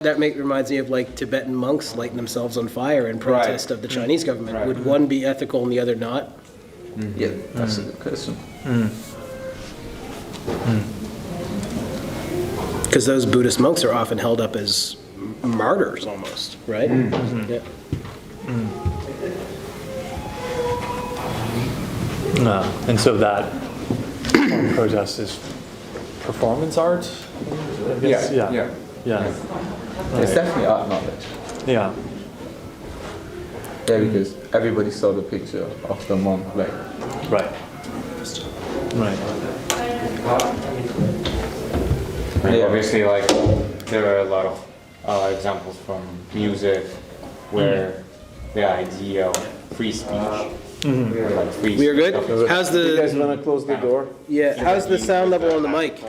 reminds me of like Tibetan monks lighting themselves on fire in protest of the Chinese government. Right. Would one be ethical and the other not? Yeah, that's a good question. Because those Buddhist monks are often held up as martyrs almost, right? Yeah. And so that protest is performance art? I guess? Yeah. Right. It's definitely art knowledge. Yeah. Yeah, because everybody saw the picture of the monk, like. Right. Obviously, like, there are a lot of examples from music where the idea of free speech, like free We are good? speech, How's You guys the, want to close the door? yeah, how's the sound level on the mic?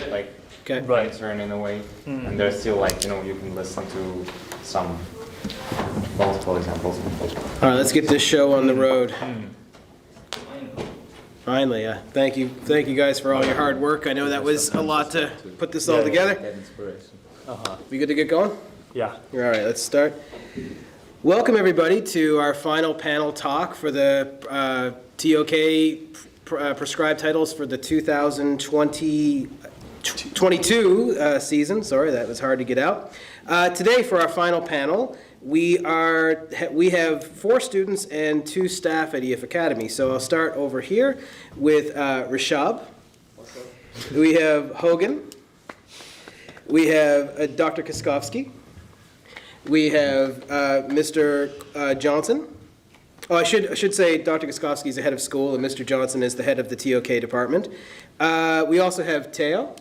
like, Okay. Right. turn in a way, and there's still, like, you can listen to some multiple examples. All right, let's get this show on the road. Finally, yeah. Thank you guys for all your hard work. I know that was a lot to put this all together. Get inspiration. We good to get going? Yeah. All right, let's start. Welcome everybody to our final panel talk for the TOK prescribed titles for the 2022 season. Sorry, that was hard to get out. Today for our final panel, we have 4 students and 2 staff at EF Academy. So I'll start over here with Rishab. We have Hogan. We have Dr. Kaskowski. We have Mr. Johnson. Oh, I should say Dr. Kaskowski is the head of school and Mr. Johnson is the head of the TOK department. We also have Teo.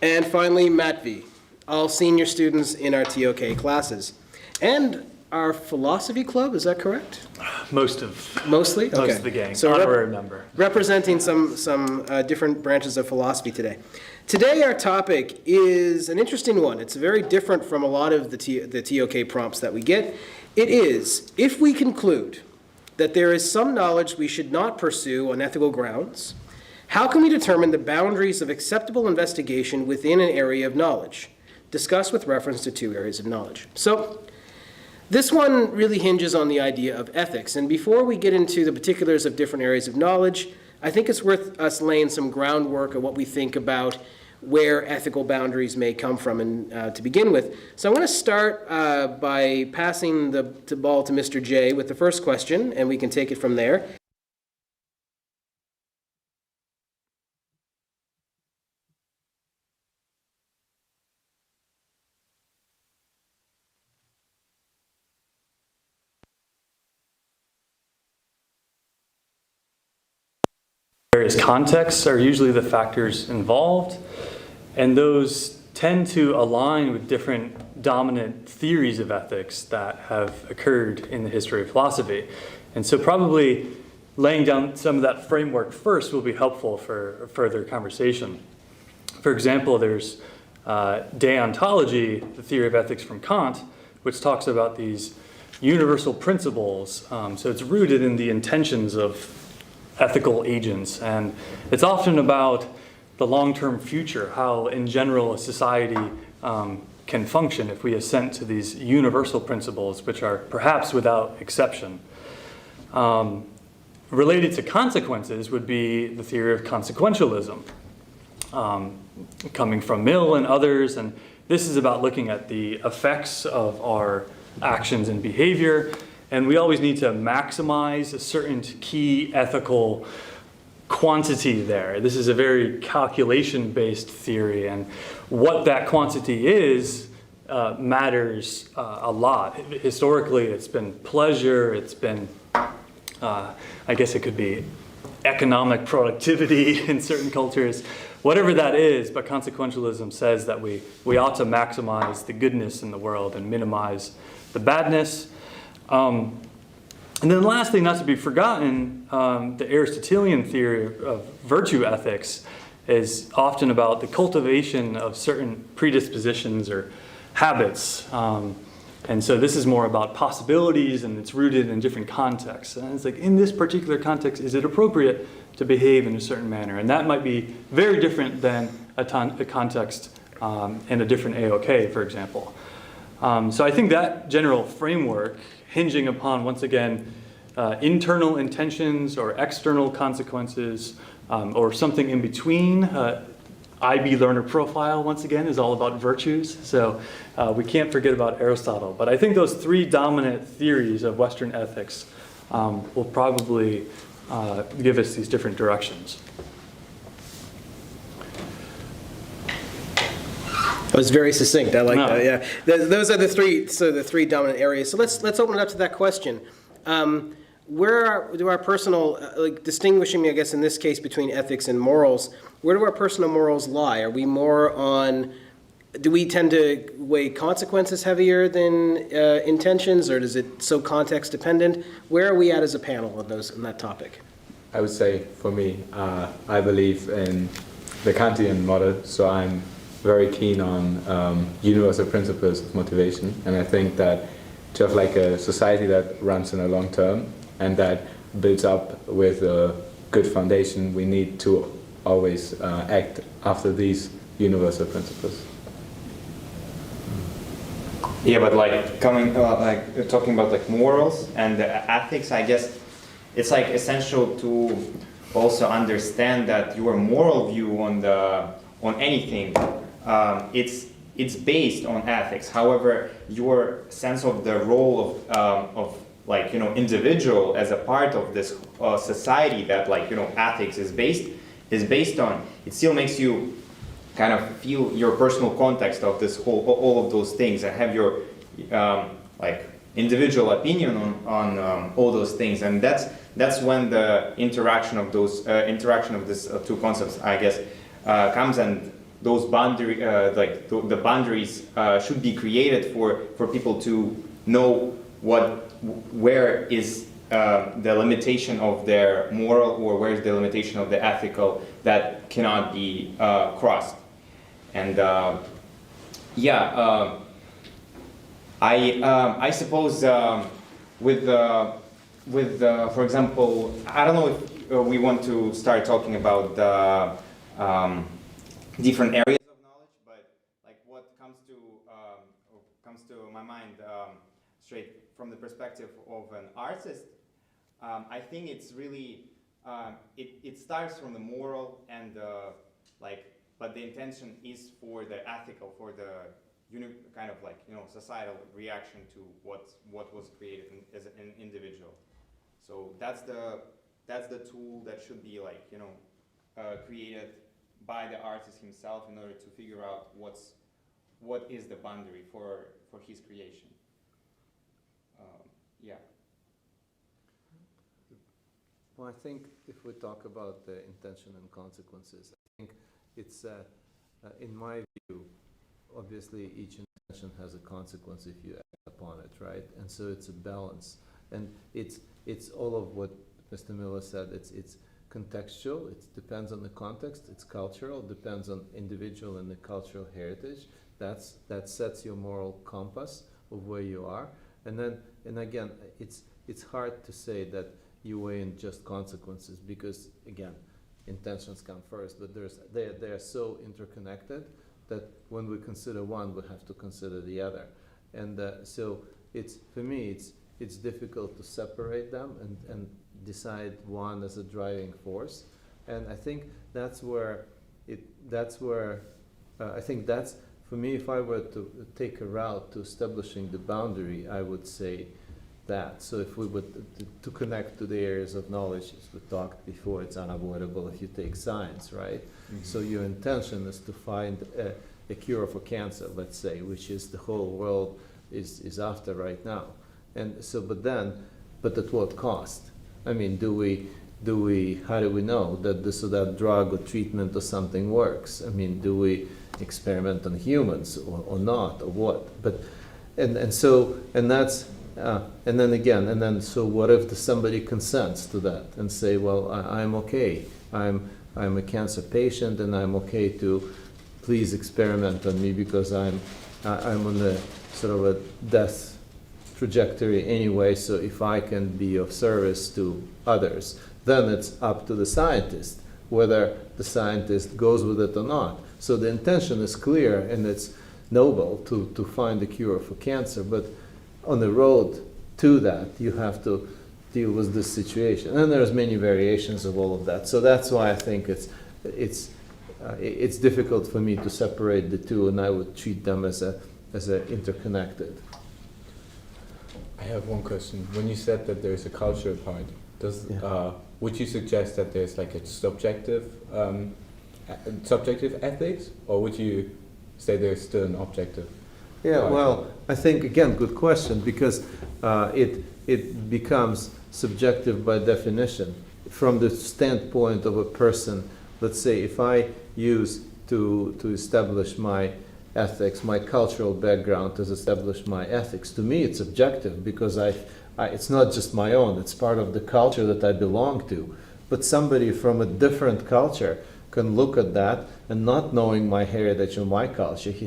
And finally, Matvi, all senior students in our TOK classes. And our philosophy club, is that correct? Mostly? Okay. Most of the gang, So honorary member. representing some different branches of philosophy today. Today our topic is an interesting one. It's very different from a lot of the TOK prompts that we get. It is, if we conclude that there is some knowledge we should not pursue on ethical grounds, how can we determine the boundaries of acceptable investigation within an area of knowledge? Discuss with reference to 2 areas of knowledge. So, this one really hinges on the idea of ethics. And before we get into the particulars of different areas of knowledge, I think it's worth us laying some groundwork of what we think about where ethical boundaries may come from and to begin with. So I want to start by passing the ball to Mr. J with the first question, and we can take it from there. Various contexts are usually the factors involved, and those tend to align with different dominant theories of ethics that have occurred in the history of philosophy. And so probably laying down some of that framework first will be helpful for further conversation. For example, there's deontology, the theory of ethics from Kant, which talks about these universal principles. So it's rooted in the intentions of ethical agents, and it's often about the long-term future, how in general a society can function if we assent to these universal principles, which are perhaps without exception. Related to consequences would be the theory of consequentialism, coming from Mill and others, and this is about looking at the effects of our actions and behavior. And we always need to maximize a certain key ethical quantity there. This is a very calculation-based theory, and what that quantity is matters a lot. Historically, it's been pleasure, it's been, I guess it could be economic productivity in certain cultures, whatever that is, but consequentialism says that we ought to maximize the goodness in the world and minimize the badness. And then the last thing not to be forgotten, the Aristotelian theory of virtue ethics is often about the cultivation of certain predispositions or habits. And so this is more about possibilities, and it's rooted in different contexts. And it's like, in this particular context, is it appropriate to behave in a certain manner? And that might be very different than a context and a different AOK, for example. So I think that general framework, hinging upon, once again, internal intentions or external consequences, or something in between. IB learner profile, once again, is all about virtues. So we can't forget about Aristotle. But I think those three dominant theories of Western ethics will probably give us these different directions. That was very succinct. I like No. that. Yeah, those are the three dominant areas. So let's open it up to that question. Do our personal, like distinguishing, I guess in this case, between ethics and morals, where do our personal morals lie? Are we more on, do we tend to weigh consequences heavier than intentions, or is it so context dependent? Where are we at as a panel on that topic? I would say for me, I believe in the Kantian model, so I'm very keen on universal principles of motivation, and I think that to have like a society that runs in a long term and that builds up with a good foundation, we need to always act after these universal principles. Yeah, but like talking about like morals and ethics, I guess it's like essential to also understand that your moral view on anything, it's based on ethics. However, your sense of the role of like, you know, individual as a part of this society that, like, you know, ethics is based on, it still makes you kind of feel your personal context of this whole, all of those things, and have your like individual opinion on all those things. And that's when the interaction of these two concepts, I guess, comes, and those the boundaries should be created for people to know where is the limitation of their moral, or where is the limitation of the ethical that cannot be crossed. And I suppose with for example, I don't know if we want to start talking about the different areas of knowledge, but like what comes to my mind straight from the perspective of an artist, I think it's really it starts from the moral and but the intention is for the ethical, for the kind of like, you know, societal reaction to what was created as an individual. So that's the tool that should be, like, you know, created by the artist himself in order to figure out what is the boundary for his creation. Yeah. Well, I think if we talk about the intention and consequences, I think it's, in my view, obviously each intention has a consequence if you act upon it, right? And so it's a balance. And it's all of what Mr. Miller said. It's contextual, it depends on the context, it's cultural, depends on individual and the cultural heritage. That sets your moral compass of where you are. And again, it's hard to say that you weigh in just consequences, because again, intentions come first, but they are so interconnected that when we consider one, we have to consider the other. And so for me, it's difficult to separate them and decide one as a driving force. And I think that's where I think that's, for me, if I were to take a route to establishing the boundary, I would say that. So if we would to connect to the areas of knowledge, as we talked before, it's unavoidable if you take science, right? Mm-hmm. So your intention is to find a cure for cancer, let's say, which is the whole world is after right now. And so, but at what cost? I mean, how do we know that this or that drug or treatment or something works? I mean, do we experiment on humans or not, or what? But so what if somebody consents to that and say, well, I'm okay, I'm a cancer patient and I'm okay to please experiment on me because I'm on the sort of a death trajectory anyway, so if I can be of service to others, then it's up to the scientist whether the scientist goes with it or not. So the intention is clear and it's noble to find a cure for cancer, but on the road to that, you have to deal with this situation. And there's many variations of all of that. So that's why I think it's difficult for me to separate the two, and I would treat them as a interconnected. I have one question. When you said that there's a cultural part, would you suggest that there's like a subjective ethics, or would you say there's still an objective? Yeah, well, I think, again, good question, because it becomes subjective by definition. From the standpoint of a person, let's say if I use to establish my ethics, my cultural background to establish my ethics, to me it's objective, because it's not just my own, it's part of the culture that I belong to. But somebody from a different culture can look at that, and not knowing my heritage or my culture, he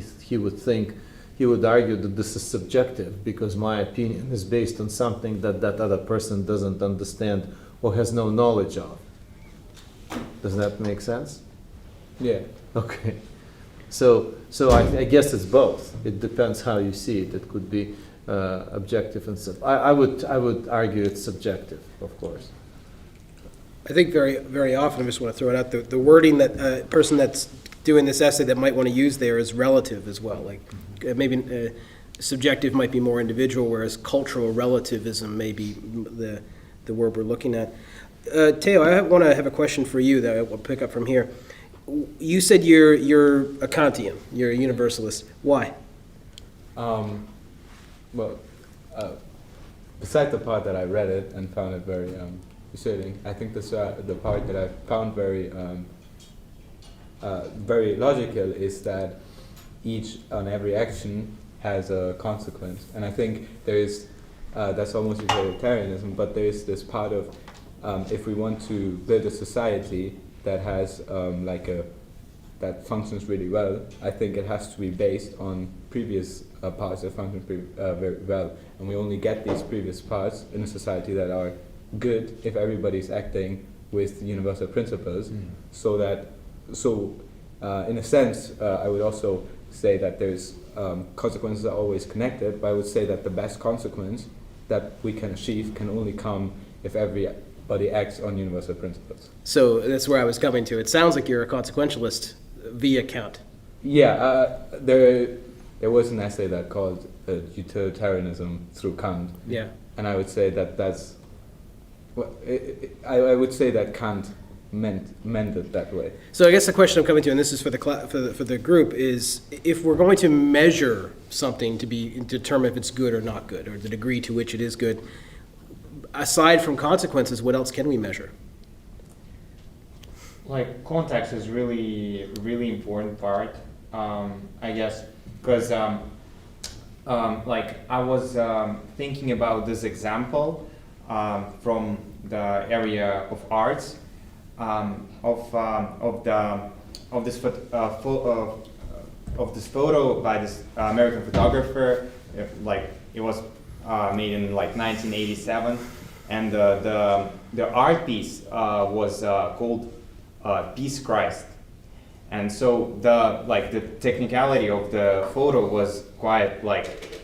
would argue that this is subjective, because my opinion is based on something that other person doesn't understand or has no knowledge of. Does that make sense? Yeah. Okay. So I guess it's both. It depends how you see it. It could be objective and I would argue it's subjective, of course. I think very, very often, I just want to throw it out, the wording that a person that's doing this essay that might want to use there is relative as well. Like maybe subjective might be more individual, whereas cultural relativism may be the word we're looking at. Teo, I want to have a question for you that I will pick up from here. You said you're a Kantian, you're a Universalist. Why? Well, besides the part that I read it and found it very persuading, I think the part that I found very very logical is that each and every action has a consequence, and I think there is that's almost utilitarianism, but there is this part of if we want to build a society that has that functions really well, I think it has to be based on previous parts that function very well, and we only get these previous parts in a society that are good if everybody's acting with universal principles. So in a sense, I would also say that there's consequences are always connected, but I would say that the best consequence that we can achieve can only come if everybody acts on universal principles. So that's where I was coming to. It sounds like you're a consequentialist via Kant. Yeah, there was an essay that called utilitarianism through Kant. Yeah. And I would say that that's, well, I would say that Kant meant it that way. So I guess the question I'm coming to, and this is for the group, is if we're going to measure something to determine if it's good or not good, or the degree to which it is good, aside from consequences, what else can we measure? Like context is really important part, I guess, because like I was thinking about this example from the area of arts, of this photo by this American photographer. Like it was made in like 1987, and the art piece was called Peace Christ. And so the technicality of the photo was quite like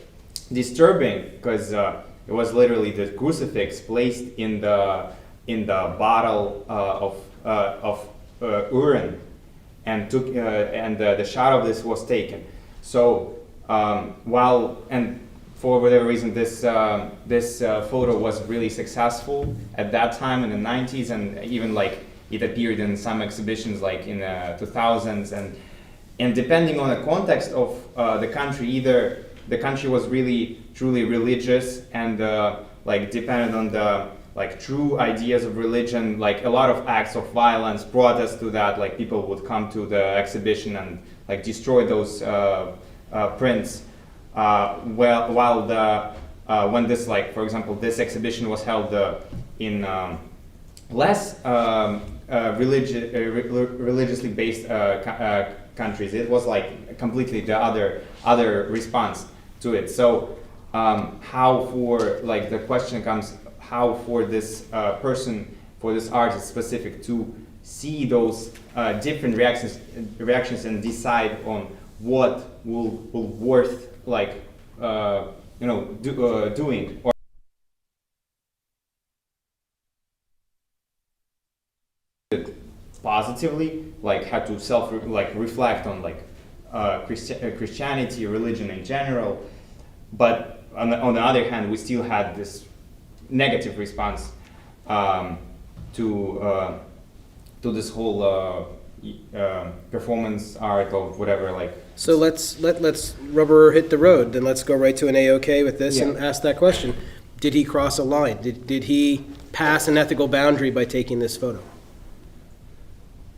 disturbing, because it was literally the crucifix placed in the bottle of urine, and the shot of this was taken. So for whatever reason, this photo was really successful at that time in the 90s, and even like it appeared in some exhibitions like in the 2000s, and depending on the context of the country, either the country was really truly religious and like depended on the like true ideas of religion, like a lot of acts of violence, protests to that, like people would come to the exhibition and like destroy those prints. When this, like for example, this exhibition was held in less religiously based countries, it was like completely the other response to it. So how for, the question comes, how for this person, for this artist specific to see those different reactions and decide on what will worth like doing or positively, like had to reflect on like Christianity, religion in general. But on the other hand, we still had this negative response to this whole performance art of whatever, like. So let's rubber hit the road. Then let's go right to an AOK with this and ask that question: did he cross a line? Did he pass an ethical boundary by taking this photo?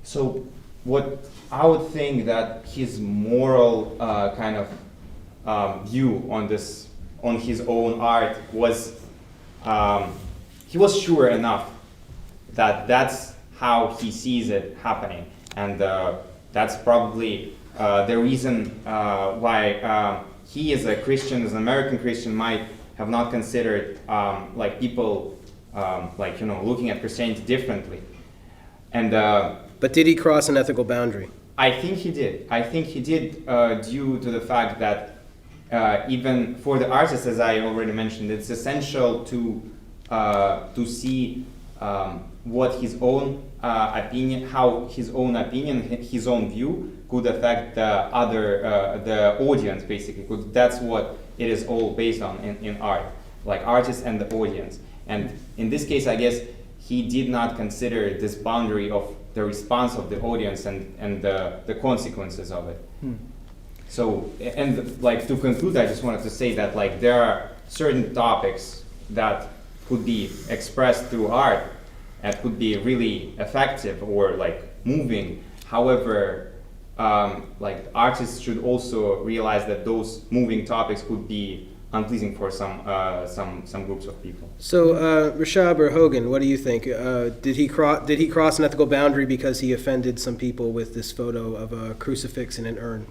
So what I would think that his moral kind of view on his own art was, he was sure enough that that's how he sees it happening, and that's probably the reason why he, as a Christian, as an American Christian, might have not considered like people looking at Christianity differently, and. But did he cross an ethical boundary? I think he did. I think he did due to the fact that even for the artist, as I already mentioned, it's essential to see what his own opinion, how his own opinion, his own view could affect the audience, basically. That's what it is all based on in art, like artists and the audience. And in this case, I guess he did not consider this boundary of the response of the audience and the consequences of it. So, and like to conclude, I just wanted to say that like there are certain topics that could be expressed through art and could be really effective or like moving. However, like artists should also realize that those moving topics could be unpleasing for some groups of people. So, Rashab or Hogan, what do you think? Did he cross an ethical boundary because he offended some people with this photo of a crucifix and an urn?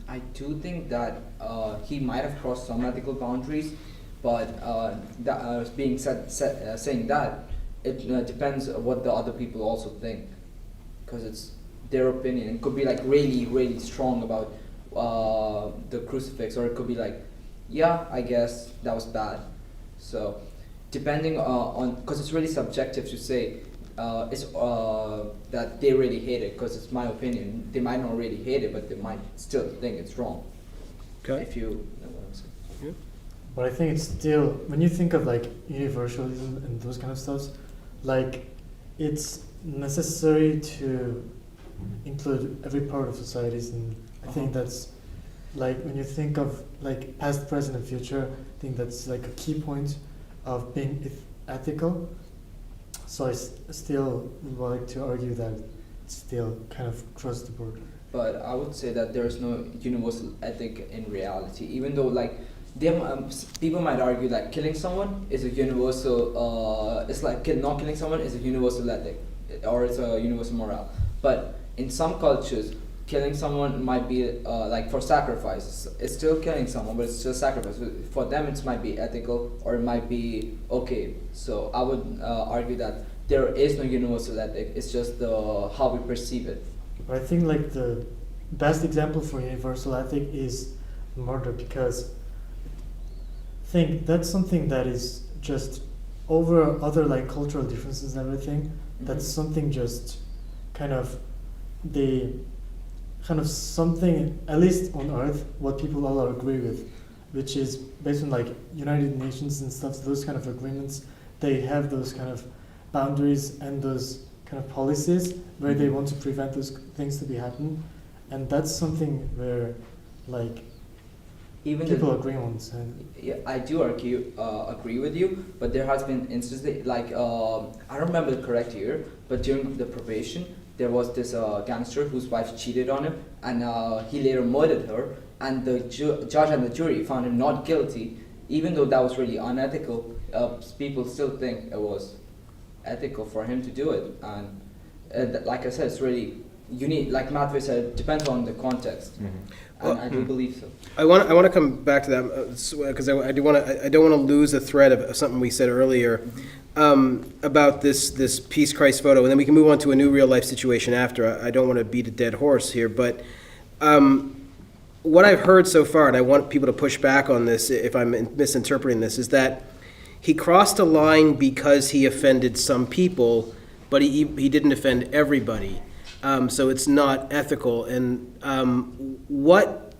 I do think that he might have crossed some ethical boundaries, but saying that, it depends on what the other people also think, because it's their opinion. It could be like really, really strong about the crucifix, or it could be like, yeah, I guess that was bad. So depending on, because it's really subjective to say it's that they really hate it, because it's my opinion. They might not really hate it, but they might still think it's wrong. Okay. If you know what I'm saying. Yeah. But I think it's still, when you think of like universalism and those kind of stuff, like it's necessary to include every part of societies, and I think that's like when you think of like past, present, and future, I think that's like a key point of being ethical. So I still would like to argue that it's still kind of cross the border. But I would say that there is no universal ethic in reality, even though like people might argue that killing someone is a universal, it's like not killing someone is a universal ethic, or it's a universal morale. But in some cultures, killing someone might be like for sacrifice. It's still killing someone, but it's still sacrifice. For them, it might be ethical, or it might be okay. So I would argue that there is no universal ethic. It's just how we perceive it. But I think like the best example for universal ethic is murder, because I think that's something that is just over other like cultural differences and everything. That's something just kind of something, at least on Earth, what people all agree with, which is based on like United Nations and stuff. Those kind of agreements, they have those kind of boundaries and those kind of policies where they want to prevent those things to be happening, and that's something where like Even people agree on. Yeah, I do agree with you, but there has been instances like I don't remember the correct year, but during the probation there was this gangster whose wife cheated on him, and he later murdered her, and the judge and the jury found him not guilty, even though that was really unethical. People still think it was ethical for him to do it, and like I said, it's really unique. Like Matvey said, it depends on the context. And I do believe so. I want to come back to that because I don't want to lose the thread of something we said earlier. about this Peace Christ photo, and then we can move on to a new real life situation after. I don't want to beat a dead horse here, but what I've heard so far, and I want people to push back on this if I'm misinterpreting this, is that he crossed a line because he offended some people, but he didn't offend everybody. So it's not ethical. And what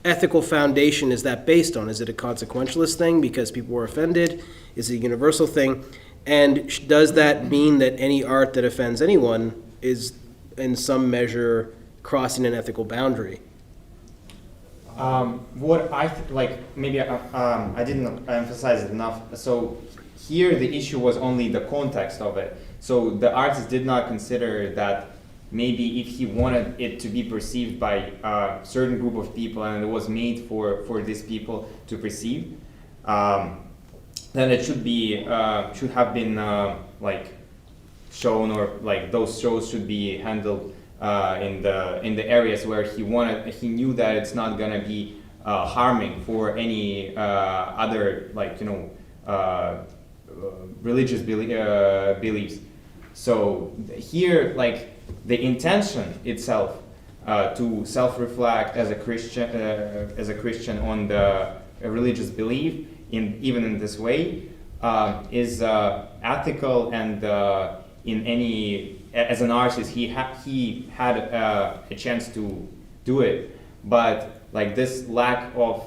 ethical foundation is that based on? Is it a consequentialist thing because people were offended? Is it a universal thing? And does that mean that any art that offends anyone is in some measure crossing an ethical boundary? What maybe I didn't emphasize it enough. So here the issue was only the context of it. So the artist did not consider that maybe if he wanted it to be perceived by a certain group of people and it was made for these people to perceive, then it should have been shown, or like those shows should be handled in the areas where he knew that it's not gonna be harming for any other religious beliefs. So here, like the intention itself to self-reflect as a Christian on the religious belief even in this way is ethical, and in any as an artist he had a chance to do it, but like this lack of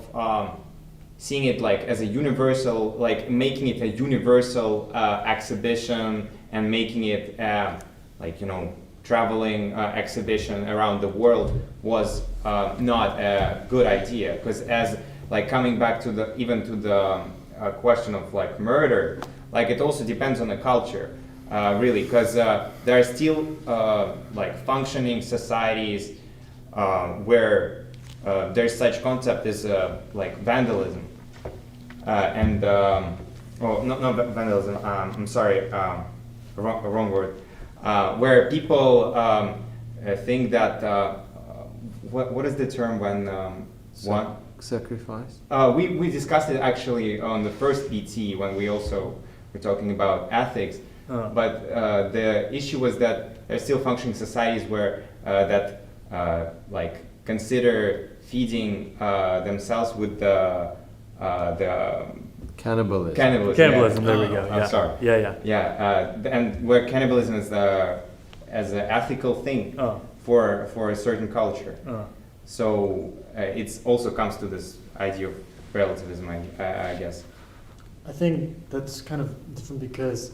seeing it like as a universal, like making it a universal exhibition and making it traveling exhibition around the world was not a good idea, because as like coming back to the question of like murder, like it also depends on the culture, really, because there are still like functioning societies where there's such concept as like vandalism and not vandalism. I'm sorry, wrong word. Where people think that what is the term when one Sacrifice? We discussed it actually on the first PT when we also were talking about ethics. But the issue was that there are still functioning societies where that like consider feeding themselves with the Cannibalism. Cannibalism, there we go. I'm sorry. Yeah, and where cannibalism is as an ethical thing for a certain culture. So it also comes to this idea of relativism, I guess. I think that's kind of different because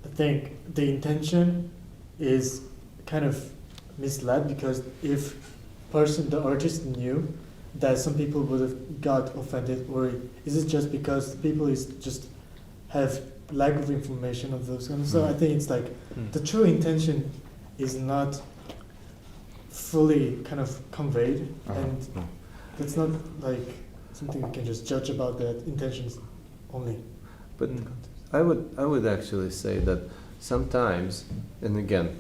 I think the intention is kind of misled, because if the artist knew that some people would have got offended, or is it just because people is just have lack of information of those kind of stuff? I think it's like the true intention is not fully kind of conveyed, and that's not like something we can just judge about that intentions only. But I would actually say that sometimes, and again,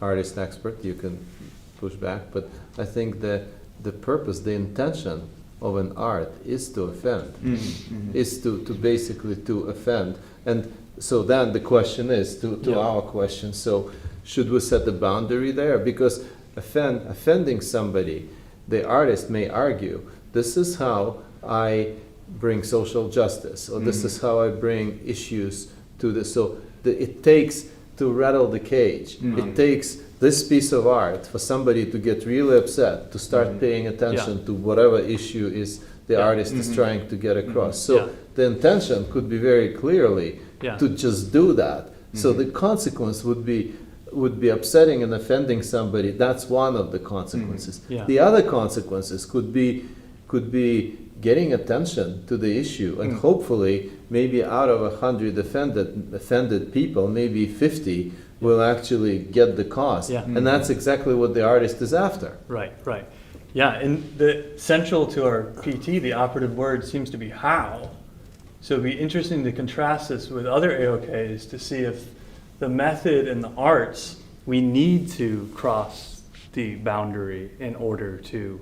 artist expert, you can push back, but I think that the purpose, the intention of an art is to offend, is to basically to offend. And so then the question is, to our question, so should we set the boundary there? Because offending somebody, the artist may argue, this is how I bring social justice, or this is how I bring issues to this. So it takes to rattle the cage. It takes this piece of art for somebody to get really upset, to start paying attention to whatever issue is the artist is trying to get across. So the intention could be very clearly to just do that. So the consequence would be upsetting and offending somebody. That's one of the consequences. The other consequences could be getting attention to the issue, and hopefully maybe out of 100 offended people, maybe 50 will actually get the cause. And that's exactly what the artist is after. Right. Yeah, and the central to our PT, the operative word seems to be how. So it'd be interesting to contrast this with other AOKs to see if the method and the arts, we need to cross the boundary in order to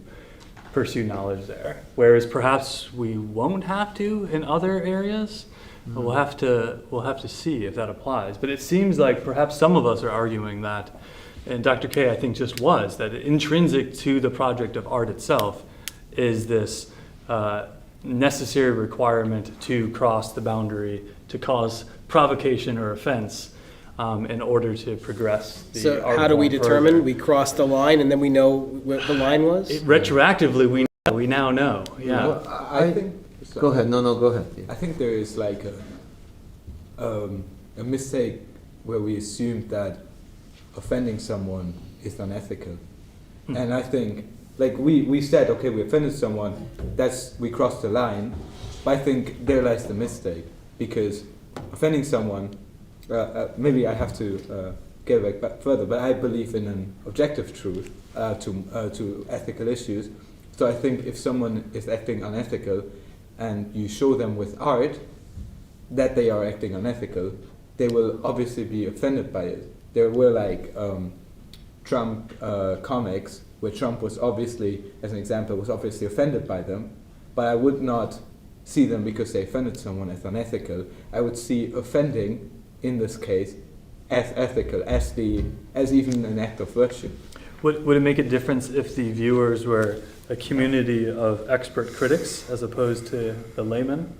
pursue knowledge there. Whereas perhaps we won't have to in other areas. But we'll have to see if that applies. But it seems like perhaps some of us are arguing that, and Dr. K I think just was, that intrinsic to the project of art itself is this necessary requirement to cross the boundary, to cause provocation or offense in order to progress the So art how do we form determine? further. We cross the line and then we know what the line was? Retroactively, we now know. Yeah. Well, I think. Go ahead. No, go ahead. Yeah. I think there is like a mistake where we assume that offending someone is unethical. And I think, like we said, okay, we offended someone, we crossed the line, but I think there lies the mistake, because offending someone, maybe I have to get back further, but I believe in an objective truth to ethical issues. So I think if someone is acting unethical, and you show them with art that they are acting unethical, they will obviously be offended by it. There were like Trump comics where Trump was obviously, as an example, was obviously offended by them, but I would not see them because they offended someone as unethical. I would see offending, in this case, as ethical, as even an act of virtue. Would it make a difference if the viewers were a community of expert critics as opposed to the layman?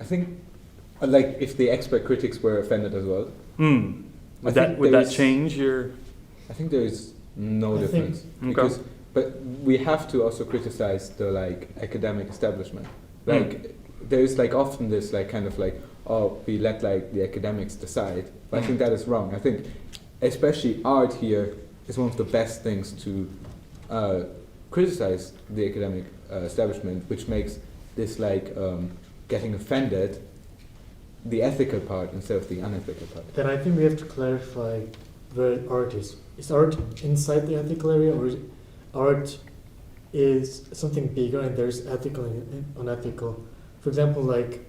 I think, like, if the expert critics were offended as well. Would that change your? I think there is no difference, because, but we have to also criticize the like academic establishment. Like there is like often this like kind of like, oh, we let like the academics decide, but I think that is wrong. I think especially art here is one of the best things to criticize the academic establishment, which makes this like getting offended the ethical part instead of the unethical part. Then I think we have to clarify where art is. Is art inside the ethical area, or is art is something bigger and there's ethical and unethical? For example, like,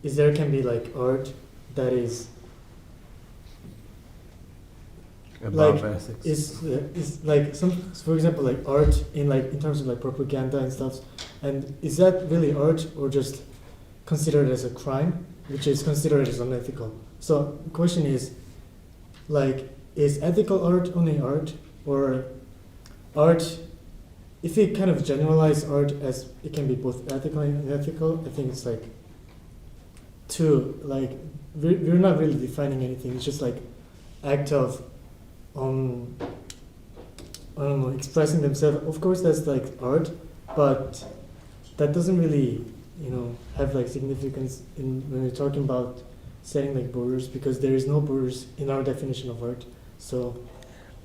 can be like art that is Above like ethics. is like some, for example, like art in terms of like propaganda and stuff, and is that really art or just considered as a crime, which is considered as unethical? So the question is, like, is ethical art only art, or art, if we kind of generalize art as it can be both ethical and unethical, I think it's like we're not really defining anything. It's just like act of I don't know, expressing themselves. Of course that's like art, but that doesn't really, have like significance when we're talking about setting like borders, because there is no borders in our definition of art. So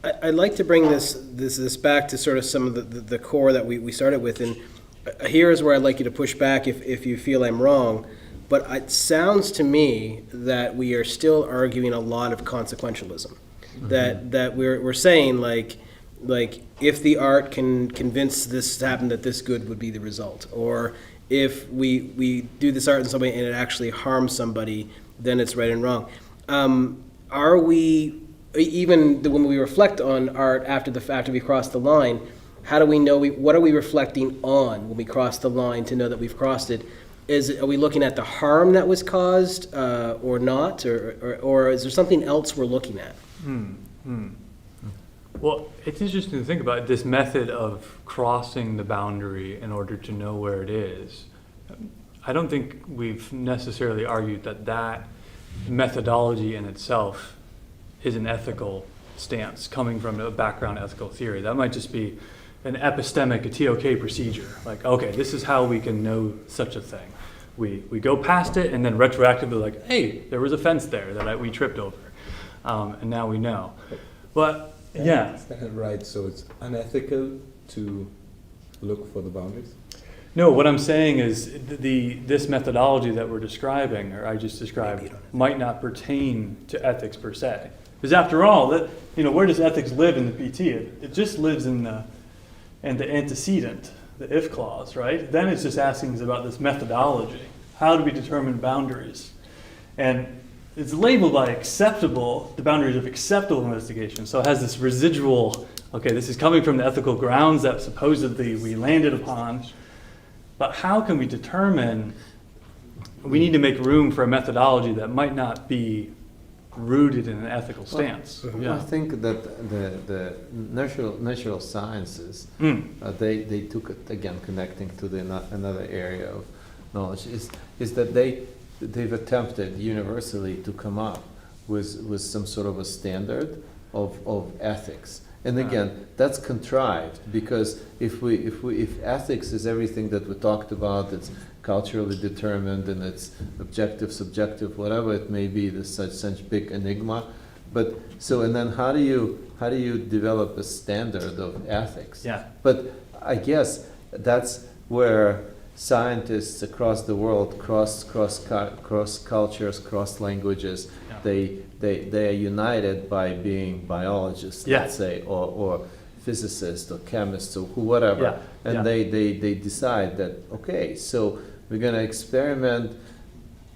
I'd like to bring this back to sort of some of the core that we started with, and here is where I'd like you to push back if you feel I'm wrong. But it sounds to me that we are still arguing a lot of consequentialism. That we're saying like if the art can convince this to happen, that this good would be the result, or if we do this art in some way and it actually harms somebody, then it's right and wrong. Are we, even when we reflect on art after we cross the line, how do we know what are we reflecting on when we cross the line to know that we've crossed it? Are we looking at the harm that was caused or not, or is there something else we're looking at? Well, it's interesting to think about this method of crossing the boundary in order to know where it is. I don't think we've necessarily argued that methodology in itself is an ethical stance coming from a background ethical theory. That might just be an epistemic, a TOK procedure. Like, okay, this is how we can know such a thing. We go past it and then retroactively like, hey, there was a fence there that we tripped over. And now we know. But yeah. Is that right? So it's unethical to look for the boundaries? No, what I'm saying is this methodology that we're describing, or I just described, might not pertain to ethics per se. Because after all, where does ethics live in the PT? It just lives in the antecedent, the if clause, right? Then it's just asking us about this methodology. How do we determine boundaries? And it's labeled by acceptable, the boundaries of acceptable investigation. So it has this residual, okay, this is coming from the ethical grounds that supposedly we landed upon. But how can we determine we need to make room for a methodology that might not be rooted in an ethical stance. I think that the natural sciences, they took it again, connecting to the another area of knowledge, is that they've attempted universally to come up with some sort of a standard of ethics. And again, that's contrived, because if ethics is everything that we talked about, it's culturally determined and it's objective, subjective, whatever it may be, there's such big enigma. But so, and then how do you develop a standard of ethics? Yeah. But I guess that's where scientists across the world, cross cultures, cross languages, they are united by being biologists, let's say, or physicists or chemists or whatever, and they decide that, okay, so we're going to experiment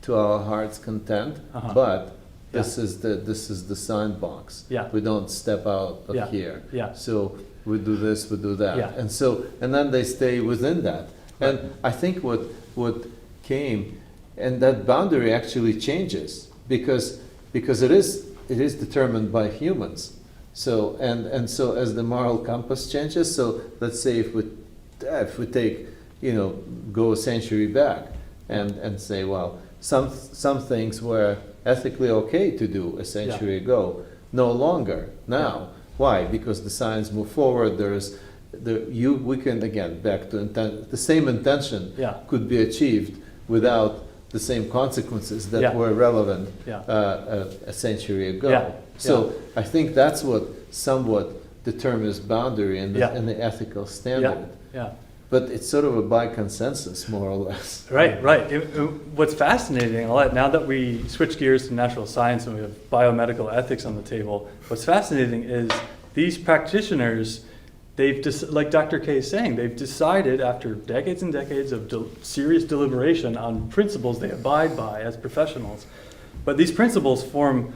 to our heart's content, but this is the sandbox. We don't step out of here. So we do this, we do that, and then they stay within that. And I think what came, and that boundary actually changes because it is determined by humans. So and so as the moral compass changes, so let's say if we take, go a century back and say, well, some things were ethically okay to do a century ago, no longer now. Why? Because the science moved forward. We can, again, back to the same intention could be achieved without the same consequences that were relevant a century ago. So I think that's what somewhat determines boundary and the ethical standard. But it's sort of by consensus, more or less. Right. What's fascinating, now that we switch gears to natural science and we have biomedical ethics on the table, what's fascinating is these practitioners, like Dr. K is saying, they've decided after decades and decades of serious deliberation on principles they abide by as professionals. But these principles form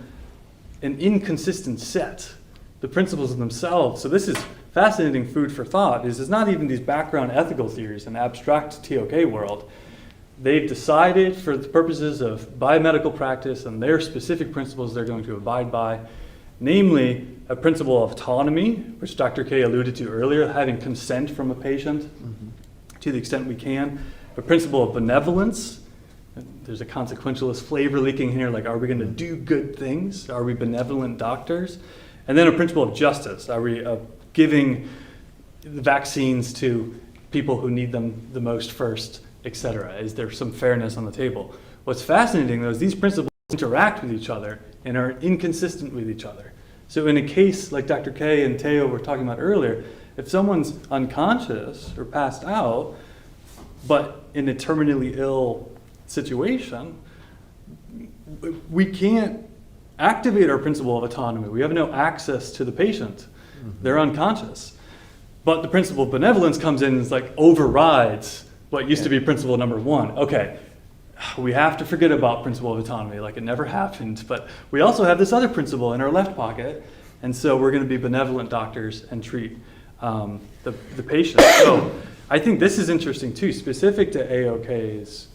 an inconsistent set, the principles themselves. So this is fascinating food for thought. It's not even these background ethical theories in abstract TOK world. They've decided for the purposes of biomedical practice and their specific principles they're going to abide by, namely a principle of autonomy, which Dr. K alluded to earlier, having consent from a patient to the extent we can, a principle of benevolence. There's a consequentialist flavor leaking here, like, are we going to do good things? Are we benevolent doctors? And then a principle of justice. Are we giving the vaccines to people who need them the most first, etc.? Is there some fairness on the table? What's fascinating, though, is these principles interact with each other and are inconsistent with each other. So in a case like Dr. K and Teo were talking about earlier, if someone's unconscious or passed out, but in a terminally ill situation, we can't activate our principle of autonomy. We have no access to the patient. They're unconscious. But the principle of benevolence comes in and it's like overrides what used to be principle number one. Okay, we have to forget about principle of autonomy, like it never happened, but we also have this other principle in our left pocket, and so we're going to be benevolent doctors and treat the patient. So I think this is interesting too, specific to AOKs.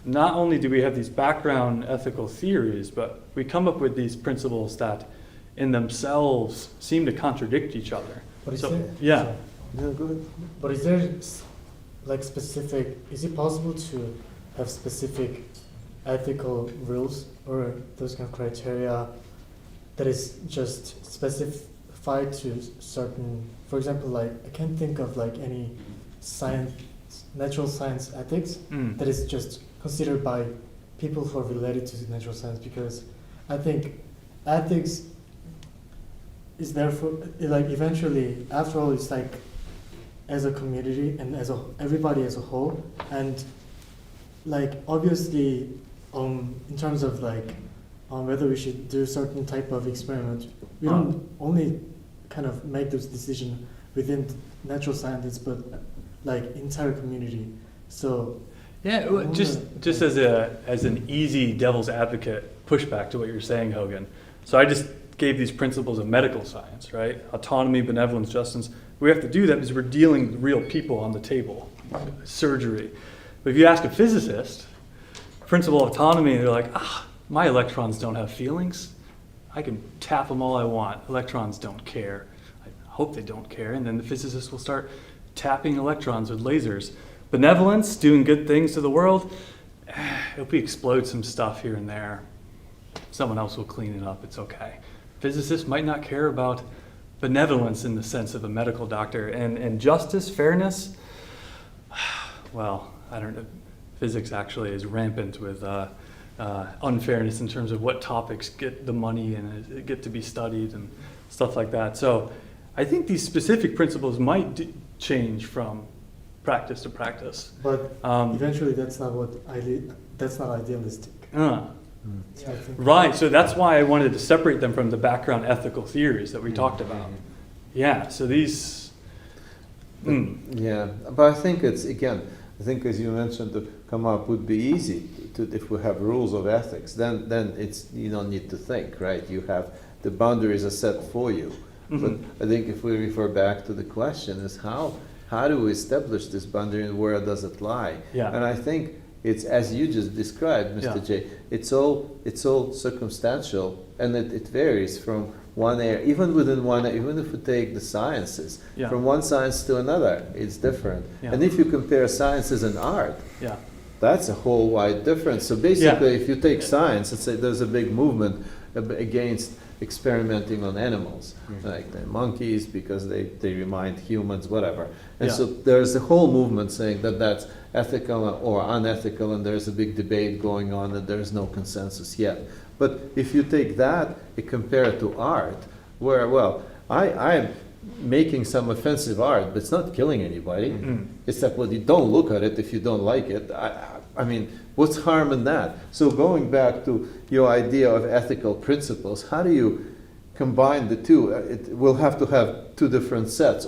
Not only do we have these background ethical theories, but we come up with these principles that in themselves seem to contradict each other. But so, yeah, go ahead. But is there like specific, is it possible to have specific ethical rules or those kind of criteria that is just specified to certain, for example, like I can't think of like any natural science ethics that is just considered by people who are related to natural science, because I think ethics is therefore like eventually, after all, it's like as a community and as everybody as a whole, and like obviously in terms of like whether we should do a certain type of experiment, we don't only kind of make those decisions within natural scientists, but like entire community. So yeah, just as an easy devil's advocate pushback to what you're saying, Hogan. So I just gave these principles of medical science, right? Autonomy, benevolence, justice. We have to do that because we're dealing with real people on the table, surgery. But if you ask a physicist, principle of autonomy, they're like, my electrons don't have feelings. I can tap them all I want. Electrons don't care. I hope they don't care. And then the physicists will start tapping electrons with lasers. Benevolence, doing good things to the world, if we explode some stuff here and there, someone else will clean it up, it's okay. Physicists might not care about benevolence in the sense of a medical doctor. And justice, fairness, well, I don't know. Physics actually is rampant with unfairness in terms of what topics get the money and get to be studied and stuff like that. So I think these specific principles might change from practice to practice. But eventually, that's not idealistic. So I think Right, so that's why I wanted to separate them from the background ethical theories that we talked about. Yeah, so these... Yeah, but I think it's, again, I think as you mentioned, to come up would be easy if we have rules of ethics. Then it's, you don't need to think, right? You have the boundaries are set for you. But I think if we refer back to the question is how do we establish this boundary and where does it lie? Yeah. And I think it's as you just described, Mr. Yeah. J. It's all circumstantial, and it varies from one area, even within one. Even if we take the sciences, Yeah. from one science to another, it's different. Yeah. And if you compare sciences and art, Yeah, that's a whole wide difference. So basically, if you take science, let's say there's a big movement against experimenting on animals, like the monkeys, because they remind humans, whatever. And Yeah. so there's a whole movement saying that that's ethical or unethical, and there's a big debate going on, and there's no consensus yet. But if you take that and compare it to art, where, well, I'm making some offensive art, but it's not killing anybody. It's that, well, you don't look at it if you don't like it. I mean, what's harm in that? So going back to your idea of ethical principles, how do you combine the two? We'll have to have two different sets,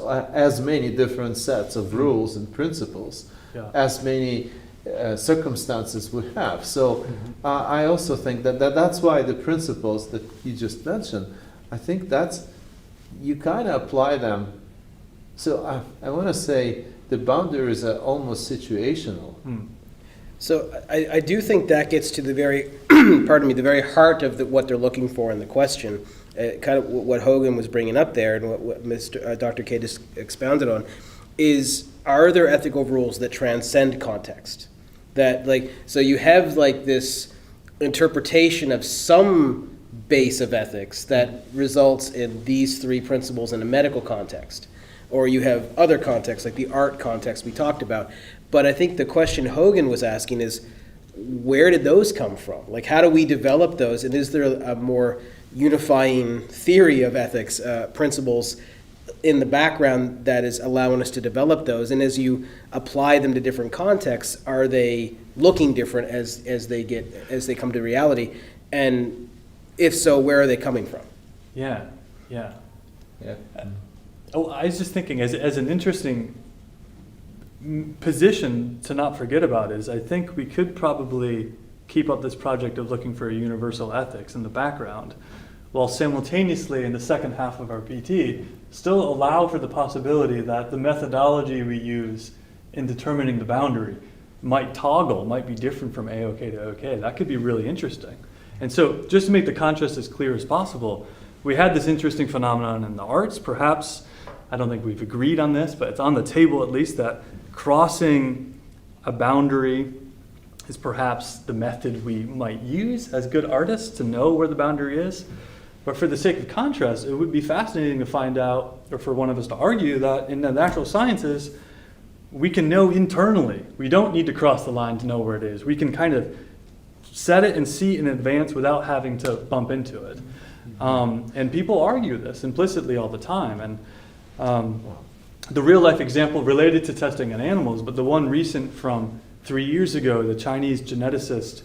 as many different sets of rules and principles, Yeah. as many circumstances we have. So I also think that's why the principles that you just mentioned, I think that's, you kind of apply them. So I want to say the boundaries are almost situational. So I do think that gets to the very, pardon me, the very heart of what they're looking for in the question, kind of what Hogan was bringing up there and what Dr. K just expounded on, is are there ethical rules that transcend context? That so you have this interpretation of some base of ethics that results in these three principles in a medical context, or you have other contexts like the art context we talked about. But I think the question Hogan was asking is, where did those come from? How do we develop those? And is there a more unifying theory of ethics, principles in the background that is allowing us to develop those? And as you apply them to different contexts, are they looking different as they come to reality? And if so, where are they coming from? yeah. Yeah. Oh, I was just thinking, as an interesting position to not forget about is, I think we could probably keep up this project of looking for a universal ethics in the background, while simultaneously in the second half of our PT still allow for the possibility that the methodology we use in determining the boundary might be different from AOK to AOK. That could be really interesting. And so just to make the contrast as clear as possible, we had this interesting phenomenon in the arts. Perhaps, I don't think we've agreed on this, but it's on the table at least, that crossing a boundary is perhaps the method we might use as good artists to know where the boundary is. But for the sake of contrast, it would be fascinating to find out, or for one of us to argue, that in the natural sciences, we can know internally. We don't need to cross the line to know where it is. We can kind of set it and see in advance without having to bump into it. And people argue this implicitly all the time. And the real life example related to testing on animals, but the one recent from 3 years ago, the Chinese geneticist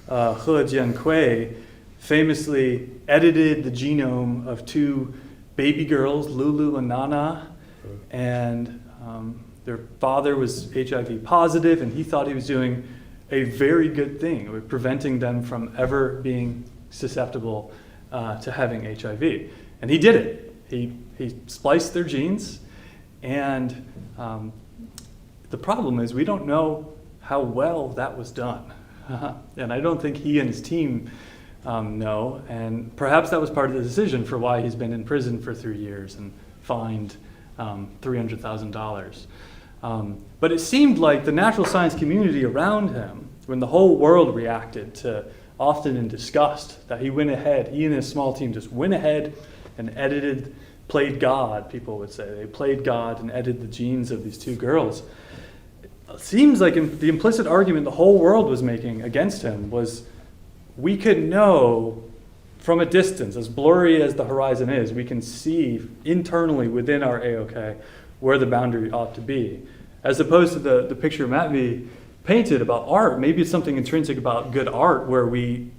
He Jiankui famously edited the genome of two baby girls, Lulu and Nana, and their father was HIV positive, and he thought he was doing a very good thing with preventing them from ever being susceptible to having HIV. And he did it. He spliced their genes, and the problem is we don't know how well that was done. And I don't think he and his team know. And perhaps that was part of the decision for why he's been in prison for 3 years and fined $300,000. But it seemed like the natural science community around him, when the whole world reacted to, often in disgust, that he went ahead, he and his small team just went ahead and played God, people would say. They played God and edited the genes of these two girls. It seems like the implicit argument the whole world was making against him was, we could know from a distance, as blurry as the horizon is, we can see internally within our AOK where the boundary ought to be. As opposed to the picture Matvey painted about art, maybe it's something intrinsic about good art where maybe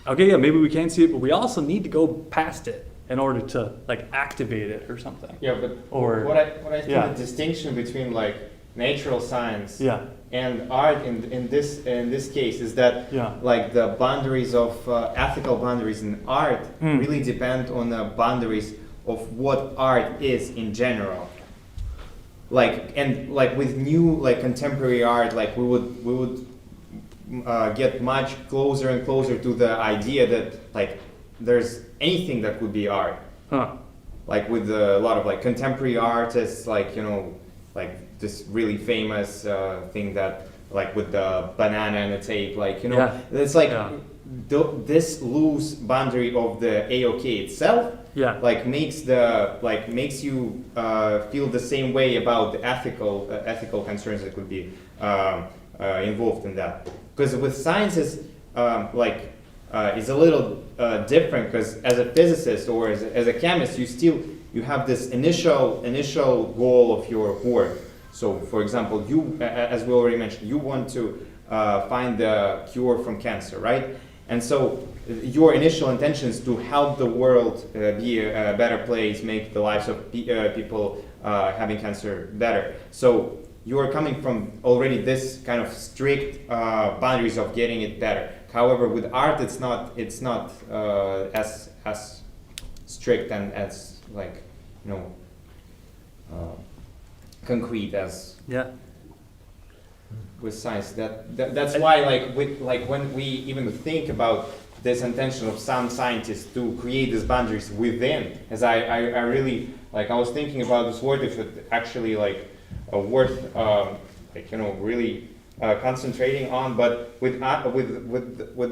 we can't see it, but we also need to go past it in order to like activate it or something. Yeah, but Or, what I think yeah. the distinction between like natural science Yeah, and art in this case is that yeah. like the boundaries of ethical boundaries in art Mm. really depend on the boundaries of what art is in general. Like with new like contemporary art, like we would get much closer and closer to the idea that like there's anything that could be art. Huh. Like with a lot of like contemporary artists, like like this really famous thing that like with the banana and the tape, like Yeah. it's like Yeah. this loose boundary of the AOK itself Yeah. like makes you feel the same way about the ethical concerns that could be involved in that. Because with sciences, is a little different. Because as a physicist or as a chemist, you have this initial goal of your work. So, for example, you, as we already mentioned, you want to find the cure from cancer, right? And so your initial intention is to help the world be a better place, make the lives of people having cancer better. So you are coming from already this kind of strict boundaries of getting it better. However, with art, it's not as strict and as like concrete as Yeah. with science. That's why when we even think about this intention of some scientists to create these boundaries within, as I really I was thinking about this word, if it actually worth really concentrating on, but with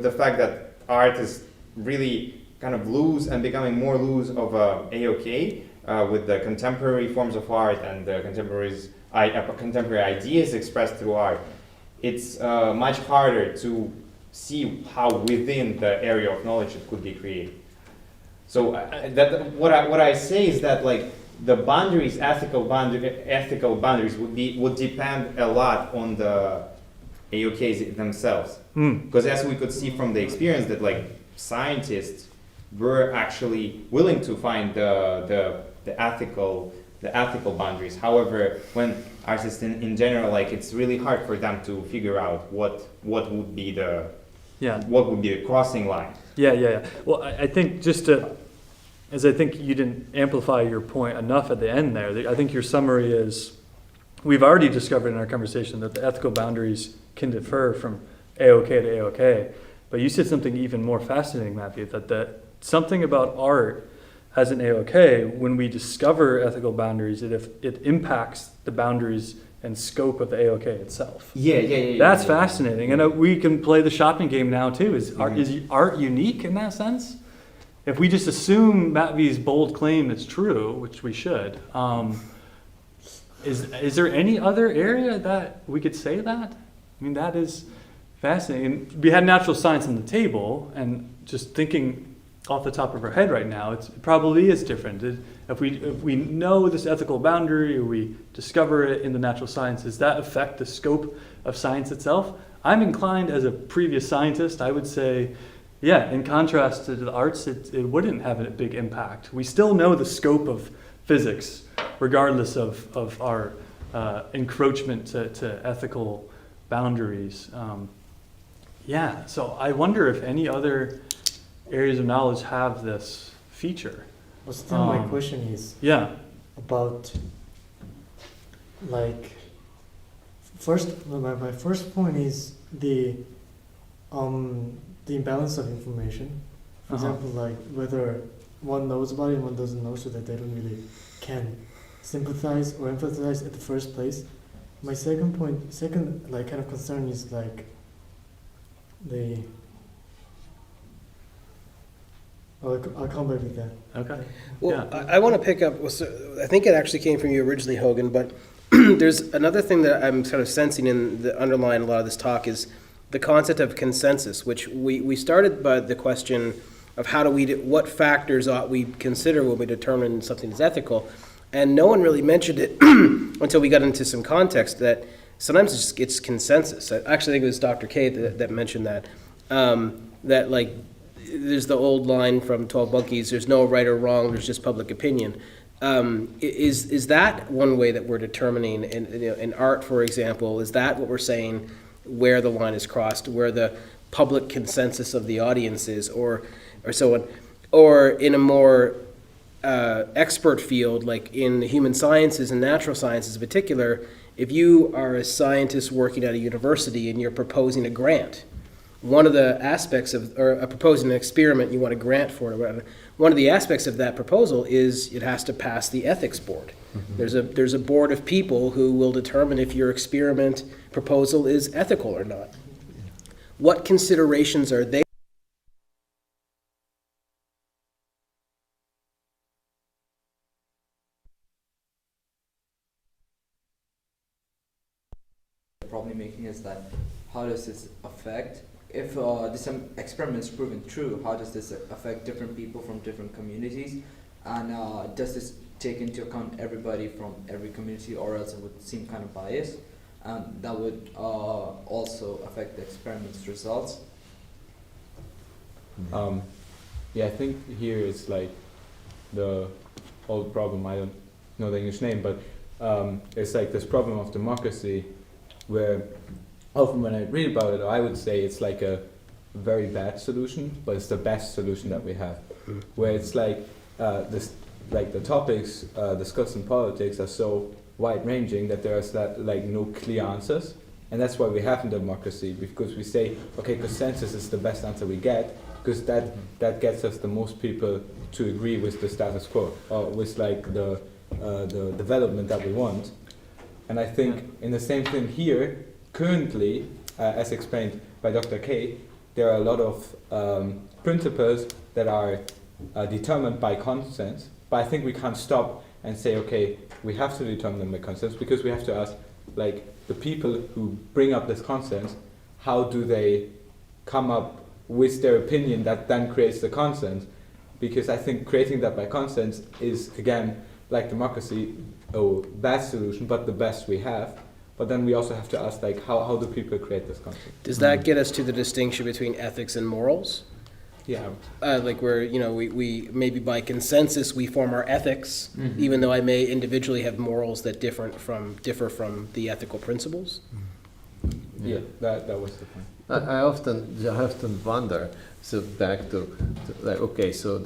the fact that art is really kind of loose and becoming more loose of AOK with the contemporary forms of art and the contemporary ideas expressed through art, it's much harder to see how within the area of knowledge it could be created. So what I say is that the boundaries, ethical boundaries would depend a lot on the AOKs themselves. Because as we could see from the experience that scientists were actually willing to find the ethical boundaries. However, when artists in general, it's really hard for them to figure out what would be the crossing line. Yeah. Well, I think as I think you didn't amplify your point enough at the end there, I think your summary is, we've already discovered in our conversation that the ethical boundaries can differ from AOK to AOK, but you said something even more fascinating, Matthew, that something about art as an AOK, when we discover ethical boundaries, it impacts the boundaries and scope of the AOK itself. Yeah. That's fascinating, and we can play the shopping game now too. Is art unique in that sense? If we just assume Matvey's bold claim is true, which we should, is there any other area that we could say that? I mean, that is fascinating. We had natural science on the table, and just thinking off the top of our head right now, it probably is different. If we know this ethical boundary, or we discover it in the natural sciences, does that affect the scope of science itself? I'm inclined, as a previous scientist, I would say, yeah, in contrast to the arts, it wouldn't have a big impact. We still know the scope of physics, regardless of our encroachment to ethical boundaries. So I wonder if any other areas of knowledge have this feature. But still, my question is about my first point is the imbalance of information. For example, like whether one knows about it and one doesn't know, so that they don't really can sympathize or empathize at the first place. My second like kind of concern is like the. I'll come back with that. Okay. Well, Yeah. I want to pick up, I think it actually came from you originally, Hogan, but there's another thing that I'm sort of sensing in the underlying a lot of this talk is the concept of consensus, which we started by the question of what factors ought we consider when we determine something is ethical, and no one really mentioned it until we got into some context that sometimes it's consensus. I actually think it was Dr. K that mentioned that, that like, there's the old line from 12 Monkeys, there's no right or wrong, there's just public opinion. Is that one way that we're determining, in art, for example, is that what we're saying, where the line is crossed, where the public consensus of the audience is, or so on? Or in a more expert field, like in the human sciences and natural sciences in particular, if you are a scientist working at a university and you're proposing a grant, one of the aspects of, or proposing an experiment you want a grant for it or whatever, one of the aspects of that proposal is it has to pass the ethics board. Mm-hmm. There's a board of people who will determine if your experiment proposal is ethical or not. What considerations are they? The problem making is that how does this affect, if this experiment is proven true, how does this affect different people from different communities, and does this take into account everybody from every community, or else it would seem kind of biased, and that would also affect the experiment's results. Yeah, I think here it's like the old problem, I don't know the English name, but it's like this problem of democracy where often when I read about it, I would say it's like a very bad solution, but it's the best solution that we have. Where it's like like the topics discussed in politics are so wide-ranging that there's like no clear answers, and that's why we have in democracy, because we say, okay, consensus is the best answer we get, because that gets us the most people to agree with the status quo or with like the development that we want. And I think in the same thing here, currently, as explained by Dr. K, there are a lot of principles that are determined by consensus, but I think we can't stop and say, okay, we have to determine them by consensus, because we have to ask, like, the people who bring up this consensus, how do they come up with their opinion that then creates the consensus? Because I think creating that by consensus is, again, like democracy, a bad solution, but the best we have. But then we also have to ask, like, how do people create this concept? Does that get us to the distinction between ethics and morals? Yeah. Like where, we maybe by consensus we form our ethics, even though I may individually have morals that differ from the ethical principles? Yeah, that was the point. I often wonder, so back to like, okay, so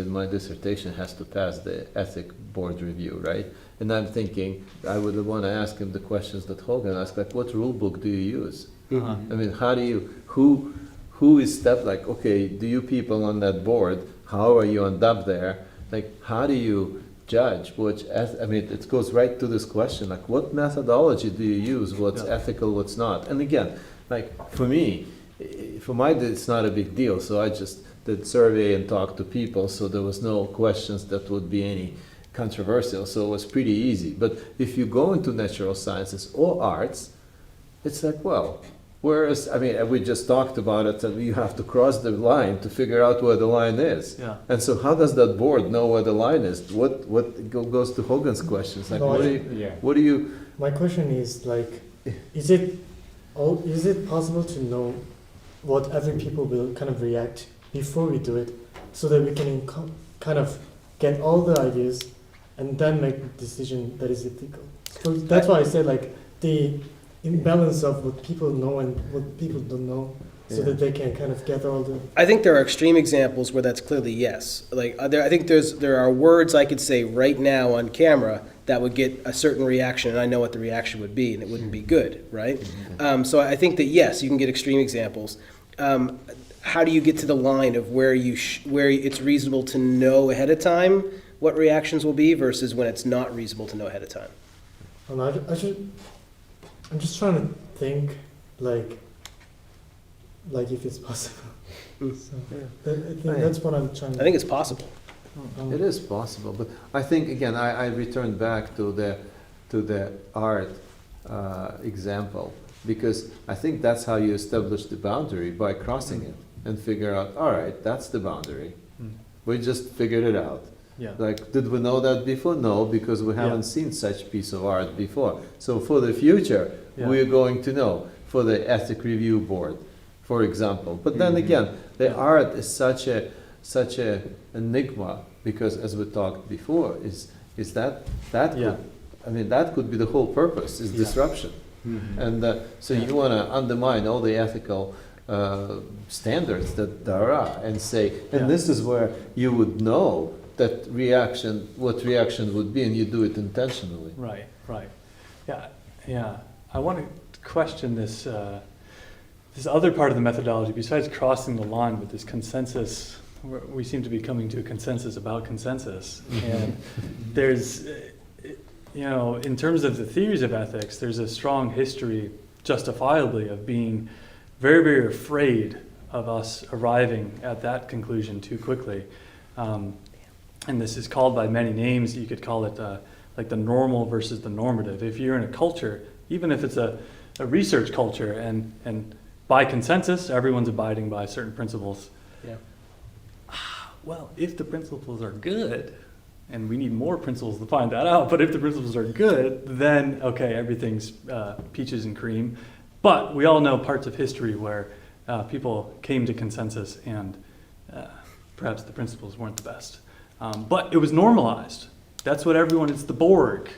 my dissertation has to pass the ethic board review, right? And I'm thinking, I would want to ask him the questions that Hogan asked, like, what rule book do you use? Uh-huh. I mean, how do you, who is like, okay, do you people on that board, how are you end up there? Like, how do you judge it goes right to this question, like, what methodology do you use? What's ethical, what's not? And again, like, for me, it's not a big deal, so I just did survey and talked to people, so there was no questions that would be any controversial, so it was pretty easy. But if you go into natural sciences or arts, it's like, well, whereas, we just talked about it, and you have to cross the line to figure out where the line is. Yeah. And so how does that board know where the line is? What goes to Hogan's questions? Like, No, what do you... My question is like, is it possible to know what other people will kind of react before we do it, so that we can kind of get all the ideas and then make a decision that is ethical? So that's why I said, like, the imbalance of what people know and what people don't know, so that they can kind of get all the... I think there are extreme examples where that's clearly yes. Like, I think there are words I could say right now on camera that would get a certain reaction, and I know what the reaction would be, and it wouldn't be good, right? So I think that yes, you can get extreme examples. How do you get to the line of where it's reasonable to know ahead of time what reactions will be versus when it's not reasonable to know ahead of time? And I'm just trying to think like if it's possible. So I think that's what I'm trying to. I think it's possible. It is possible, but I think again I return back to the art example, because I think that's how you establish the boundary, by crossing it and figure out, all right, that's the boundary. We just figured it out. Yeah. Like, did we know that before? No, because we haven't seen such piece of art before. So for the future, we're going to know, for the ethic review board, for example. But then again, the art is such a enigma, because as we talked before, is that could, I mean, that could be the whole purpose, is disruption. And so you want to undermine all the ethical standards that there are, and say, and this is where you would know that what reaction would be, and you do it intentionally. Right. Yeah. I want to question this other part of the methodology, besides crossing the line with this consensus. We seem to be coming to a consensus about consensus. And there's, in terms of the theories of ethics, there's a strong history, justifiably, of being very, very afraid of us arriving at that conclusion too quickly. And this is called by many names. You could call it like the normal versus the normative. If you're in a culture, even if it's a research culture, and by consensus, everyone's abiding by certain principles. Yeah. Well, if the principles are good, and we need more principles to find that out, but if the principles are good, then okay, everything's peaches and cream. But we all know parts of history where people came to consensus and perhaps the principles weren't the best. But it was normalized. That's what everyone, it's the Borg,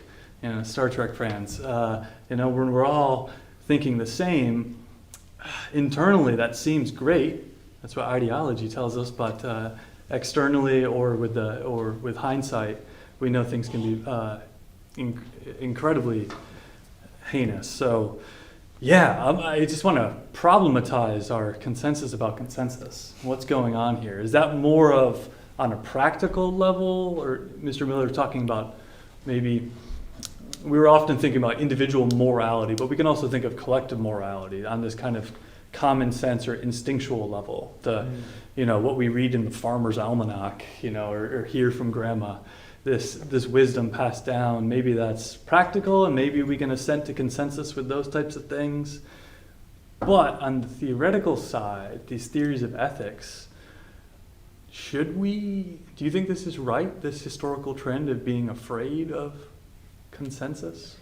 Star Trek fans. When we're all thinking the same, internally that seems great. That's what ideology tells us, but externally or with hindsight, we know things can be incredibly heinous. So I just want to problematize our consensus about consensus. What's going on here? Is that more of on a practical level, or Mr. Miller talking about maybe, we were often thinking about individual morality, but we can also think of collective morality on this kind of common sense or instinctual level. What we read in the Farmer's Almanac, or hear from grandma, this wisdom passed down. Maybe that's practical, and maybe we can assent to consensus with those types of things. But on the theoretical side, these theories of ethics, do you think this is right, this historical trend of being afraid of consensus?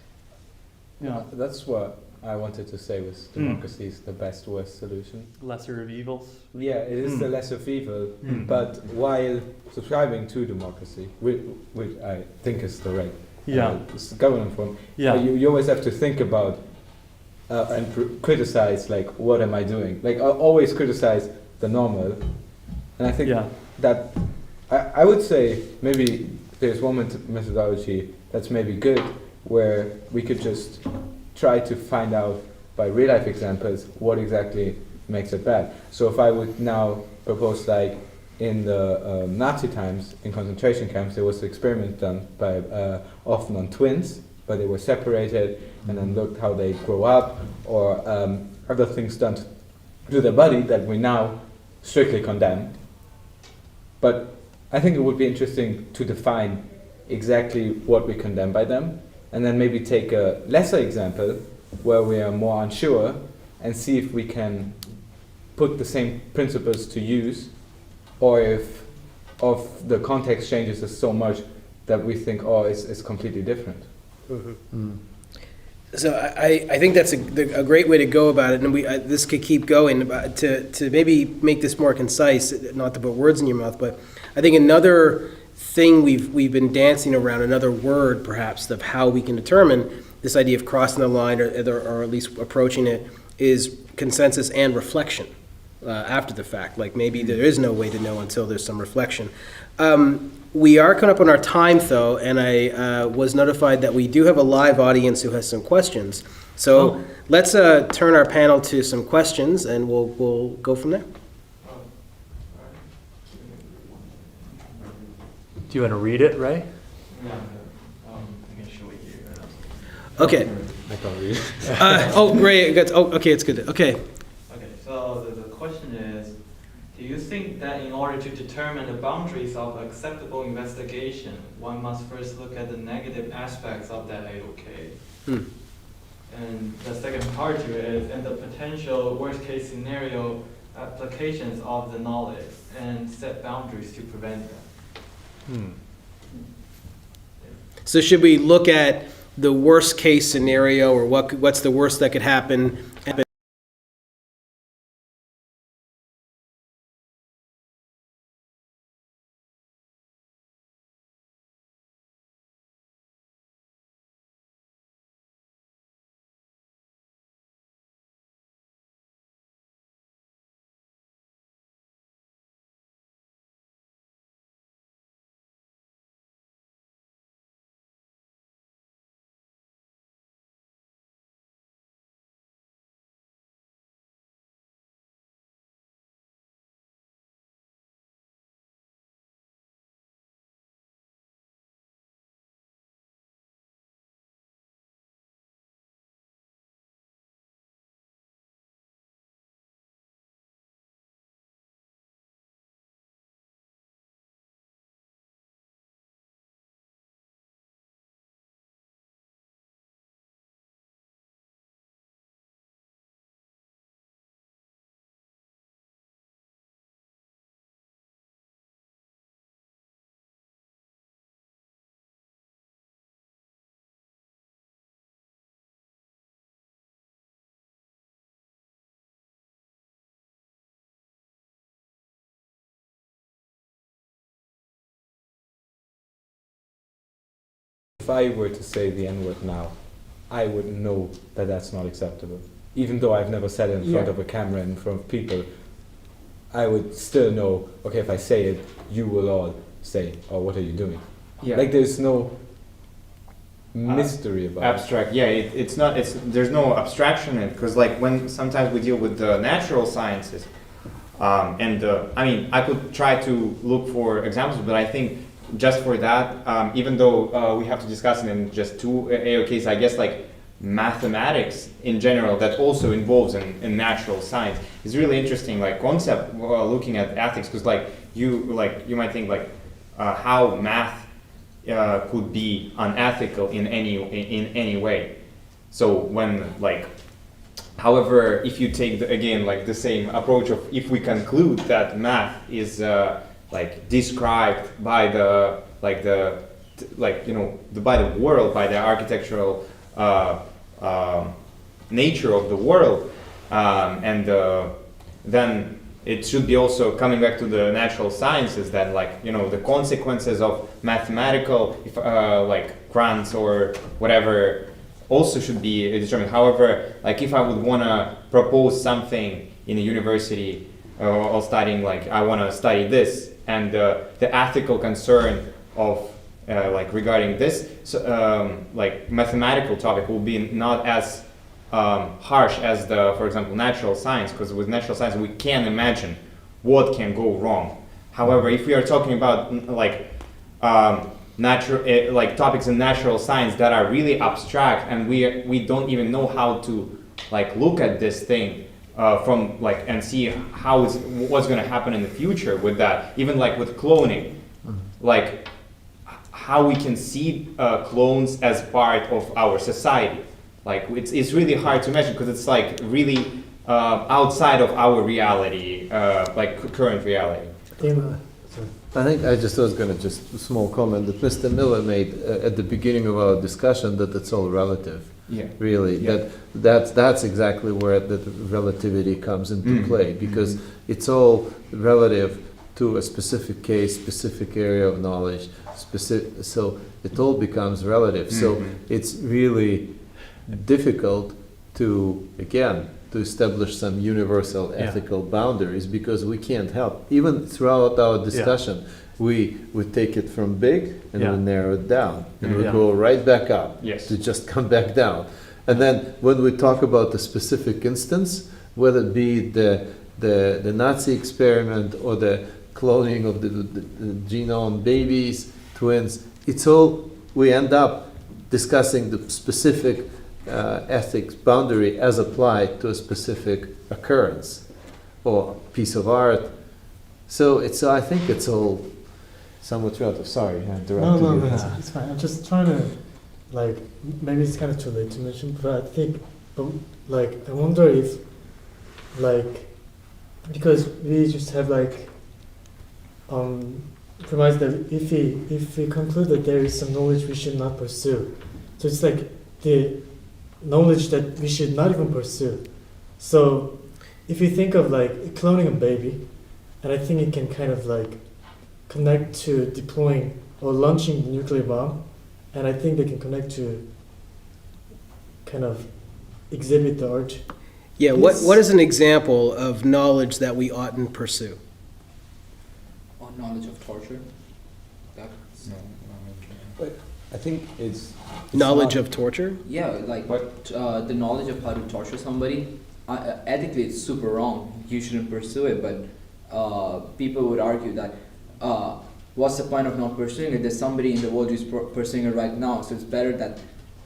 Yeah, that's what I wanted to say was democracy is the best worst solution. Lesser of evils? Yeah, it is the lesser of evil, but while subscribing to democracy, which I think is the right governance form, you always have to think about and criticize, like, what am I doing? Like, I always criticize the normal. And I think that I would say maybe there's one methodology that's maybe good, where we could just try to find out by real life examples what exactly makes it bad. So if I would now propose, like, in the Nazi times, in concentration camps, there was an experiment done by often on twins, but they were separated and then looked how they grow up, or other things done to their body that we now strictly condemn. But I think it would be interesting to define exactly what we condemn by them, and then maybe take a lesser example where we are more unsure and see if we can put the same principles to use, or if the context changes us so much that we think, it's completely different. So I think that's a great way to go about it, and this could keep going. To maybe make this more concise, not to put words in your mouth, but I think another thing we've been dancing around, another word perhaps of how we can determine this idea of crossing the line, or at least approaching it, is consensus and reflection after the fact. Like, maybe there is no way to know until there's some reflection. We are coming up on our time, though, and I was notified that we do have a live audience who has some questions. So let's turn our panel to some questions, and we'll go from there. Do you want to read it, Ray? No, I can show it here. Okay. I can't read. Ray, okay, it's good. Okay. Okay, so the question is, do you think that in order to determine the boundaries of acceptable investigation, one must first look at the negative aspects of that AOK? And the second part to it is, and the potential worst-case scenario applications of the knowledge, and set boundaries to prevent them. So should we look at the worst case scenario, or what's the worst that could happen? If I were to say the N-word now, I would know that that's not acceptable. Even though I've never said it in front of a camera, in front of people, I would still know, okay, if I say it, you will all say, oh, what are you doing? Yeah. Like there's no mystery about Abstract, yeah, there's no abstraction in it, because like when sometimes we deal with the natural sciences, I mean, I could try to look for examples, but I think just for that, even though we have to discuss it in just two AOKs, I guess like mathematics in general that also involves in natural science is really interesting, like concept looking at ethics, because you might think like how math could be unethical in any way. So when however, if you take again the same approach of if we conclude that math is described by the by the world, by the architectural nature of the world, then it should be also coming back to the natural sciences that the consequences of mathematical grants or whatever also should be determined. However, if I would want to propose something in a university or studying, I want to study this, and the ethical concern of regarding this mathematical topic will be not as harsh as for example, natural science, because with natural science we can imagine what can go wrong. However, if we are talking about natural topics in natural science that are really abstract, and we don't even know how to look at this thing from and see what's going to happen in the future with that, even with cloning, how we can see clones as part of our society. It's really hard to imagine, because it's really outside of our reality, current reality. I think I just was going to just a small comment that Mr. Miller made at the beginning of our discussion, that it's all relative. Yeah. Really, Yeah. that's exactly where the relativity comes into play, because it's all relative to a specific case, specific area of knowledge, so it all becomes relative. So it's really difficult to establish some universal ethical boundaries, because we can't help, even throughout our discussion, We would take it from big and Yeah. we narrow it down, and we Yeah. go right back up Yes. to just come back down. And then when we talk about the specific instance, whether it be the Nazi experiment or the cloning of the genome, babies, twins, it's all, we end up discussing the specific ethics boundary as applied to a specific occurrence or piece of art. So I think it's all somewhat relative. Sorry, I interrupted No, you. it's fine. I'm just trying to, like, maybe it's kind of too late to mention, but I think, like, I wonder if, like, because we just have, like, premise that if we conclude that there is some knowledge we should not pursue, so it's like the knowledge that we should not even pursue. So if you think of like cloning a baby, and I think it can kind of like connect to deploying or launching the nuclear bomb, and I think they can connect to kind of exhibit the art. Yeah, what is an example of knowledge that we oughtn't pursue? Or knowledge of torture. That's I think it's Knowledge not- of torture? yeah, like the knowledge of how to torture somebody. Ethically, it's super wrong. You shouldn't pursue it. But people would argue that what's the point of not pursuing it? There's somebody in the world who's pursuing it right now. So it's better that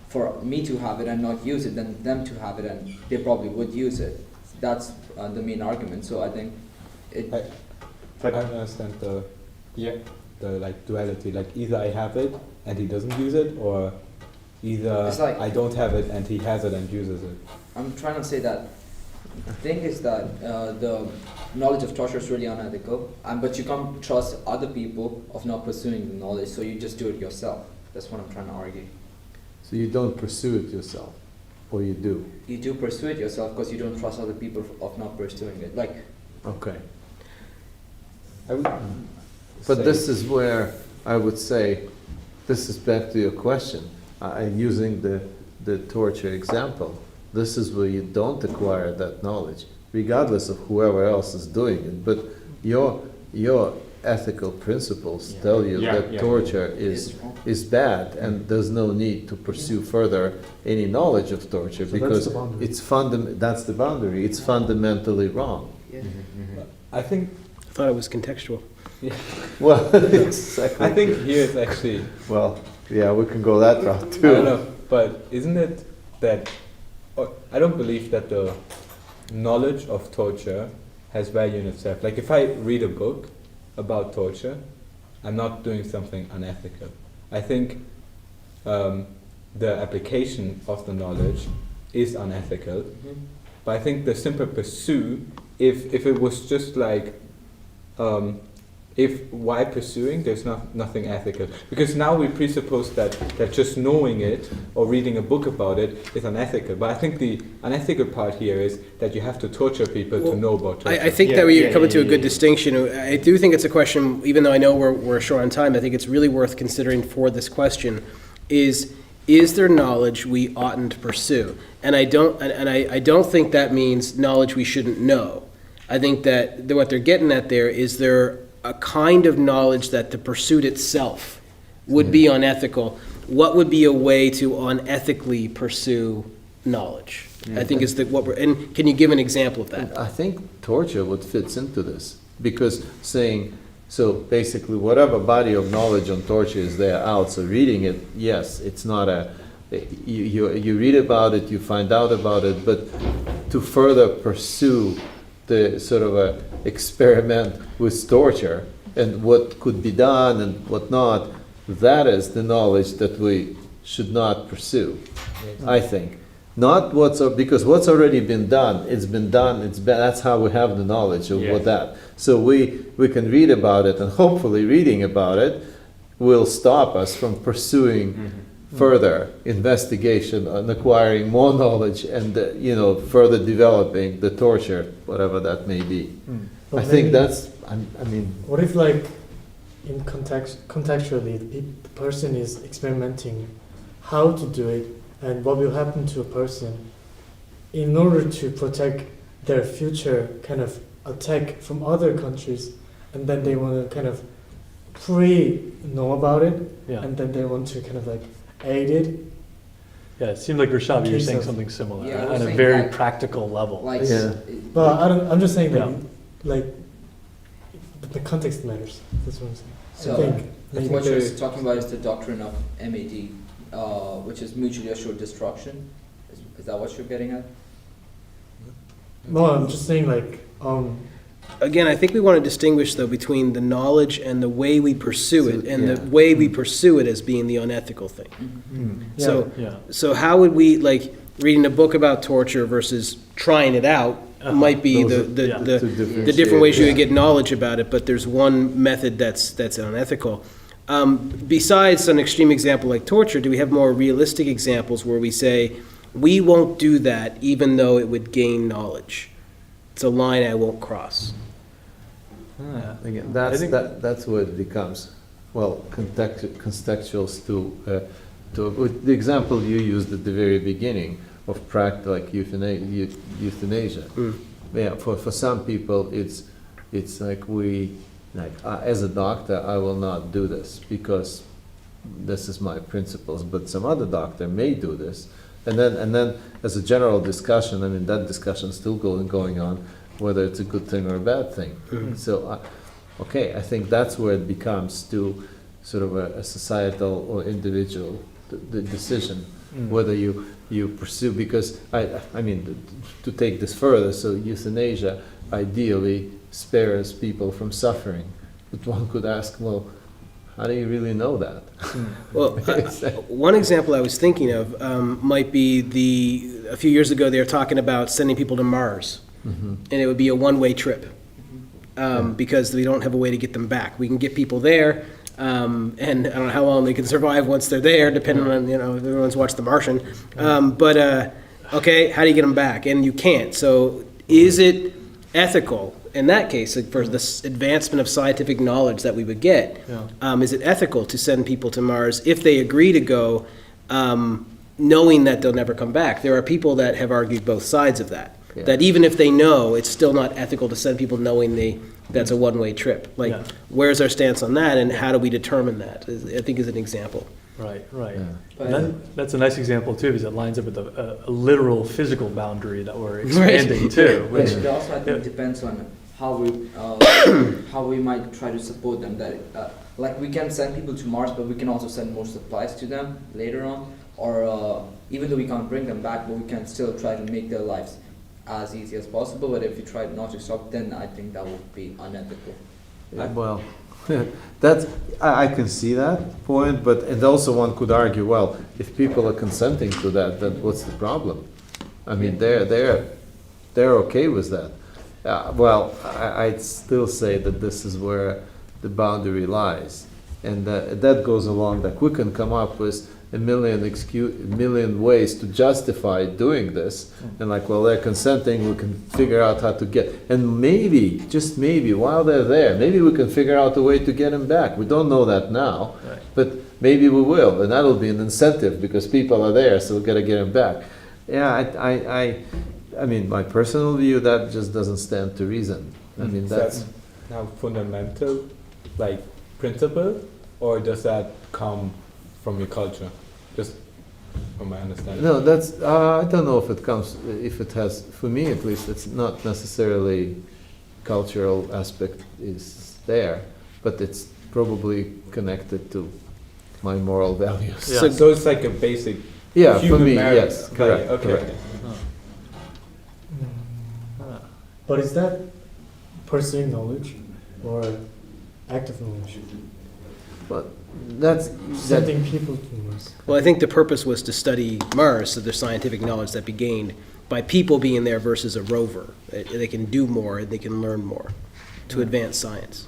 for me to have it and not use it than them to have it and they probably would use it. That's the main argument. So I think it. I understand the like duality. Like either I have it and he doesn't use it, or either It's like- I don't have it and he has it and uses it. I'm trying to say that the thing is that the knowledge of torture is really unethical, but you can't trust other people of not pursuing the knowledge, so you just do it yourself. That's what I'm trying to argue. So you don't pursue it yourself, or you do? You do pursue it yourself because you don't trust other people of not pursuing it. Like, Okay. I would But say- this is where I would say, this is back to your question, using the torture example. This is where you don't acquire that knowledge, regardless of whoever else is doing it. But your ethical principles tell you that torture is bad, and there's no need to pursue further any knowledge of torture, So that's because the boundary. that's the boundary. It's fundamentally wrong. yeah. I think I thought it was contextual. Well, exactly. I think here it's actually Well, yeah, we can go that route I too. don't know, but isn't it that I don't believe that the knowledge of torture has value in itself. Like if I read a book about torture, I'm not doing something unethical. I think the application of the knowledge is unethical, but I think the simple pursuit, if it was just like if why pursuing, there's nothing ethical. Because now we presuppose that just knowing it or reading a book about it is unethical. But I think the unethical part here is that you have to torture people to know about torture. I think that we're coming to a good distinction. I do think it's a question, even though I know we're short on time, I think it's really worth considering for this question, is there knowledge we oughtn't pursue? And I don't think that means knowledge we shouldn't know. I think that what they're getting at there is there a kind of knowledge that the pursuit itself would be unethical. What would be a way to unethically pursue knowledge? I think is what we're, and can you give an example of that? I think torture would fits into this, because saying, so basically whatever body of knowledge on torture is there out, so reading it, yes, it's not you read about it, you find out about it, but to further pursue the sort of a experiment with torture and what could be done and what not, that is the knowledge that we should not pursue, I think. Not because what's already been done, it's been done, that's how we have the knowledge of what that. So we can read about it, and hopefully reading about it will stop us from pursuing further investigation and acquiring more knowledge and further developing the torture, whatever that may be. But I think maybe- that's, I mean, What if, like, in contextually, the person is experimenting how to do it and what will happen to a person in order to protect their future kind of attack from other countries, and then they want to kind of pre-know about it, Yeah. and then they want to kind of like aid it. Yeah, it seemed like Rashad, you were Case saying of- something similar Yeah, I was on a saying, very like- practical level. Like, Yeah. But I'm just saying that Yeah. like the context matters. That's what I'm saying. So, I think If maybe what you're talking about is the doctrine of MAD, which is mutually assured destruction. Is that what you're getting at? no, I'm just saying like Again, I think we want to distinguish, though, between the knowledge and the way we pursue it, and the Yeah. way we pursue it as being the unethical thing. yeah. So, Yeah. so how would we, like, reading a book about torture versus trying it out might be Those the, are- yeah. the, To the differentiate, different ways you yeah. would get knowledge about it, but there's one method that's unethical. Besides an extreme example like torture, do we have more realistic examples where we say, we won't do that even though it would gain knowledge? It's a line I won't cross. Yeah. Again, I think- that's where it becomes, well, contextuals to with the example you used at the very beginning of like euthanasia. Yeah, for some people, it's like as a doctor, I will not do this because this is my principles. But some other doctor may do this, and then as a general discussion, I mean that discussion is still going on, whether it's a good thing or a bad thing. So, okay, I think that's where it becomes to sort of a societal or individual the decision whether you pursue, because I mean to take this further, so euthanasia ideally spares people from suffering, but one could ask, well, how do you really know that? Well, one example I was thinking of might be a few years ago they were talking about sending people to Mars, and it would be a one-way trip because we don't have a way to get them back. We can get people there, and I don't know how long they can survive once they're there, depending on, if everyone's watched The Martian. Okay, how do you get them back? And you can't. So is it ethical in that case, for this advancement of scientific knowledge that we would get, is it ethical to send people to Mars if they agree to go, knowing that they'll never come back? There are people that have argued both sides of that. Yeah. That even if they know, it's still not ethical to send people knowing that's a one-way trip. Like, Yeah. where's our stance on that, and how do we determine that? I think is an example. Right, right. Yeah. And then, that's a nice example too, because it lines up with a literal physical boundary that we're expanding too. But Which, it also, I think, yeah. depends on how we might try to support them. That like we can send people to Mars, but we can also send more supplies to them later on. Or even though we can't bring them back, but we can still try to make their lives as easy as possible. But if we try not to stop, then I think that would be unethical. Well, that's I can see that point, but and also one could argue, well, if people are consenting to that, then what's the problem? I mean, they're okay with that. Well, I'd still say that this is where the boundary lies, and that goes along. That we can come up with a million ways to justify doing this, and like, well, they're consenting, we can figure out how to get, and maybe, just maybe, while they're there, maybe we can figure out a way to get them back. We don't know that now, Right. but maybe we will, and that'll be an incentive because people are there, so we gotta get them back. Yeah, I mean, my personal view, that just doesn't stand to reason. I mean, that's now fundamental, like principle, or does that come from your culture? Just from my understanding. no, that's I don't know if it has. For me, at least, it's not necessarily cultural aspect is there, but it's probably connected to my moral values. Yeah. So it's like a basic Yeah, for human me, merit. yes, correct. Okay. correct. But is that pursuing knowledge or active knowledge? But that's Sending people to Mars. Well, I think the purpose was to study Mars, so there's scientific knowledge that be gained by people being there versus a rover. They can do more, they can learn more to advance science.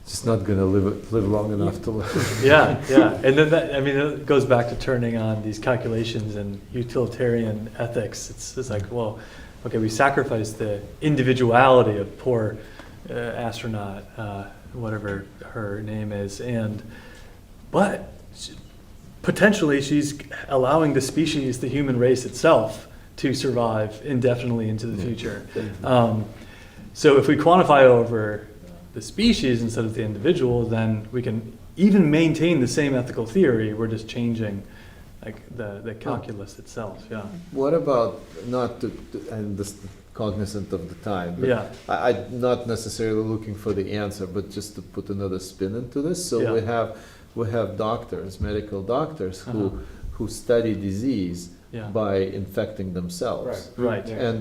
just not gonna live long enough to live. Yeah, yeah. And then that, I mean, it goes back to turning on these calculations and utilitarian ethics. It's like, well, okay, we sacrifice the individuality of poor astronaut, whatever her name is, but potentially she's allowing the species, the human race itself, to survive indefinitely into the future. So if we quantify over the species instead of the individual, then we can even maintain the same ethical theory. We're just changing like the calculus itself. Yeah. What about, not and this cognizant of the time, but Yeah. I'm not necessarily looking for the answer, but just to put another spin into this. So Yeah. we have doctors, medical doctors, who Uh-huh. who study disease Yeah. by infecting themselves. Right. Yeah. And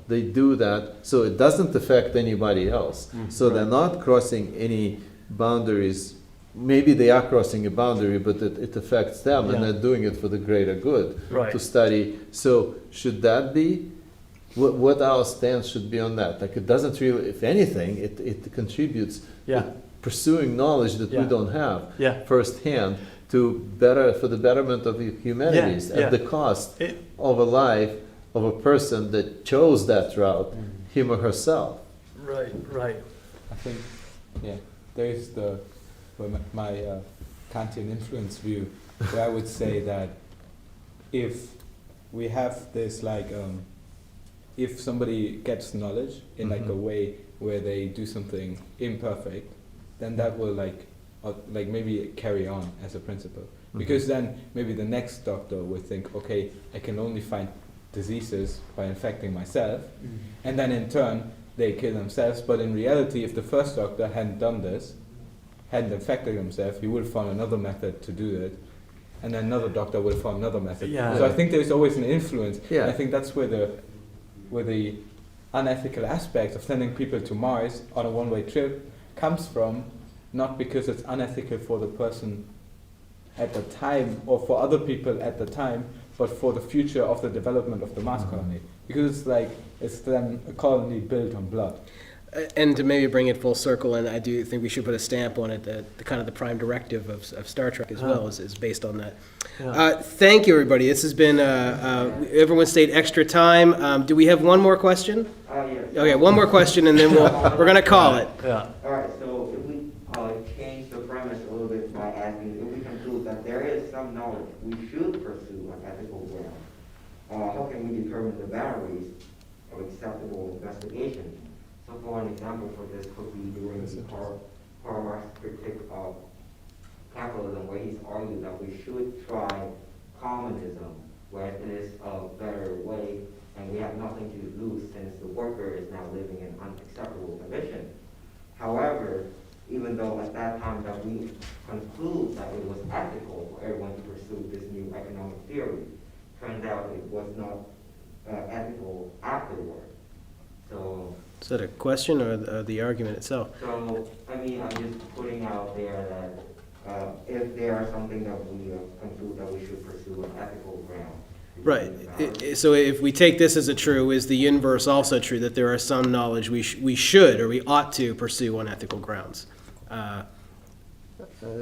they do that, so it doesn't affect anybody else. So they're not crossing any boundaries. Maybe they are crossing a boundary, but it affects them, and Yeah. they're doing it for the greater good Right. to study. So should that be, what our stance should be on that? Like, it doesn't really, if anything, it contributes Yeah. pursuing knowledge that we Yeah. don't have Yeah. firsthand for the betterment of the humanities Yeah. at the cost It- of a life of a person that chose that route, him or herself. Right. Right. I think, yeah, there is my Kantian influence view, where I would say that if we have this like, if somebody gets knowledge in like a way where they do something imperfect, then that will like maybe carry on as a principle. Because then maybe the next doctor will think, okay, I can only find diseases by infecting myself, and then in turn they kill themselves. But in reality, if the first doctor hadn't done this, hadn't infected himself, he would have found another method to do it, and then another doctor would have found another method. Yeah. So I think there's always an influence. Yeah. And I think that's where the unethical aspect of sending people to Mars on a one-way trip comes from, not because it's unethical for the person at the time or for other people at the time, but for the future of the development of the Mars colony. Because it's then a colony built on blood. And to maybe bring it full circle, and I do think we should put a stamp on it, that the kind of the prime directive of Star Trek as well is based on that. Yeah. Thank you, everybody. This has been, everyone stayed extra time. Do we have one more question? Yes. Okay, one more question, and then we're going to call it. Yeah. All right, so if we change the premise a little bit by asking, if we conclude that there is some knowledge we should pursue on ethical grounds, how can we determine the boundaries of acceptable investigation? So for an example for this could be during Karl Marx's critique of capitalism, where he's argued that we should try communism, where it is a better way, and we have nothing to lose since the worker is now living in unacceptable condition. However, even though at that time that we conclude that it was ethical for everyone to pursue this new economic theory, turns out it was not ethical afterward. So, Is that a question or the argument itself? I mean, I'm just putting out there that if there are something that we conclude that we should pursue an ethical ground. Right. So if we take this as a true, is the inverse also true, that there are some knowledge we should or we ought to pursue on ethical grounds? I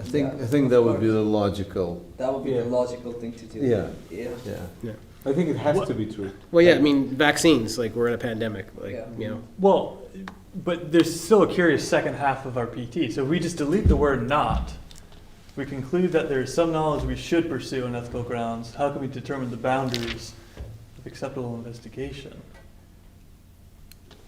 think that would be the logical. That would be the logical thing to do. Yeah. Yeah. I think it has to be true. Well, yeah, I mean, vaccines, like we're in a pandemic, Yeah. you know. Well, but there's still a curious second half of our PT. So if we just delete the word not, we conclude that there is some knowledge we should pursue on ethical grounds. How can we determine the boundaries of acceptable investigation?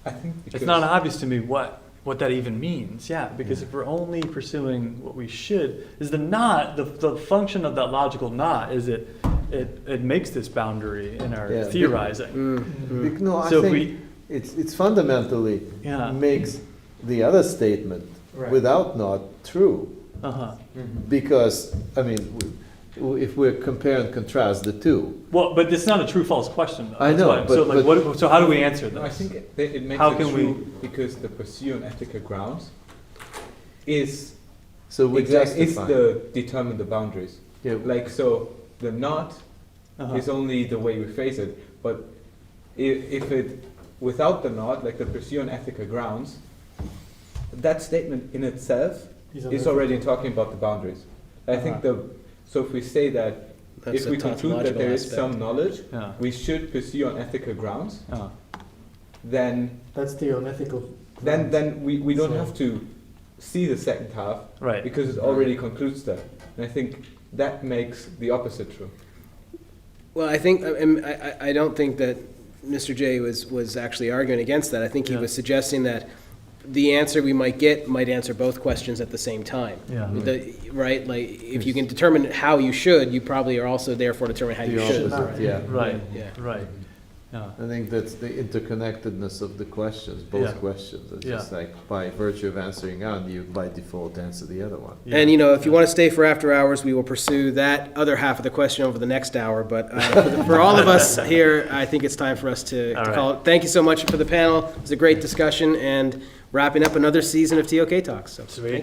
I think It's not obvious to me what that even means. Yeah, because if we're only pursuing what we should, is the not, the function of that logical not is it makes this boundary in our Yeah. theorizing. No, I So if think it's fundamentally Yeah. makes the other statement Right. without not true. Uh-huh. Because, I mean, if we compare and contrast the two, Well, but it's not a true-false question, though. I That's know, why- so, but- like, so how do we answer this? No, I think it makes How it can true because the pursuit on ethical grounds is so we is justify. the determine the boundaries. Yeah. Like so, the not Uh-huh. is only the way we phrase it, but if it without the not, like the pursuit on ethical grounds, that statement in itself is already talking about the boundaries. I think so if we say that That's if a we conclude that there is tautological some knowledge Yeah. we should pursue on ethical grounds, Uh-huh. then That's the unethical. then we don't So- have to see the second half Right. because it already concludes that. And I think that makes the opposite true. Well, I think, I don't think that Mr. J was actually arguing against that. I think he Yeah. was suggesting that the answer we might get might answer both questions at the same time. Yeah. Right? Like, if you can determine how you should, you probably are also therefore determining how you The should. opposite, yeah. Right, Yeah. right. Yeah. I think that's the interconnectedness of the questions, both Yeah. questions. It's Yeah. just like by virtue of answering one, you by default answer the other one. Yeah. And, if you want to stay for after hours, we will pursue that other half of the question over the next hour. But for all of us here, I think it's time for us to All right. call it. Thank you so much for the panel. It was a great discussion and wrapping up another season of TOK Talks. So, Sweet.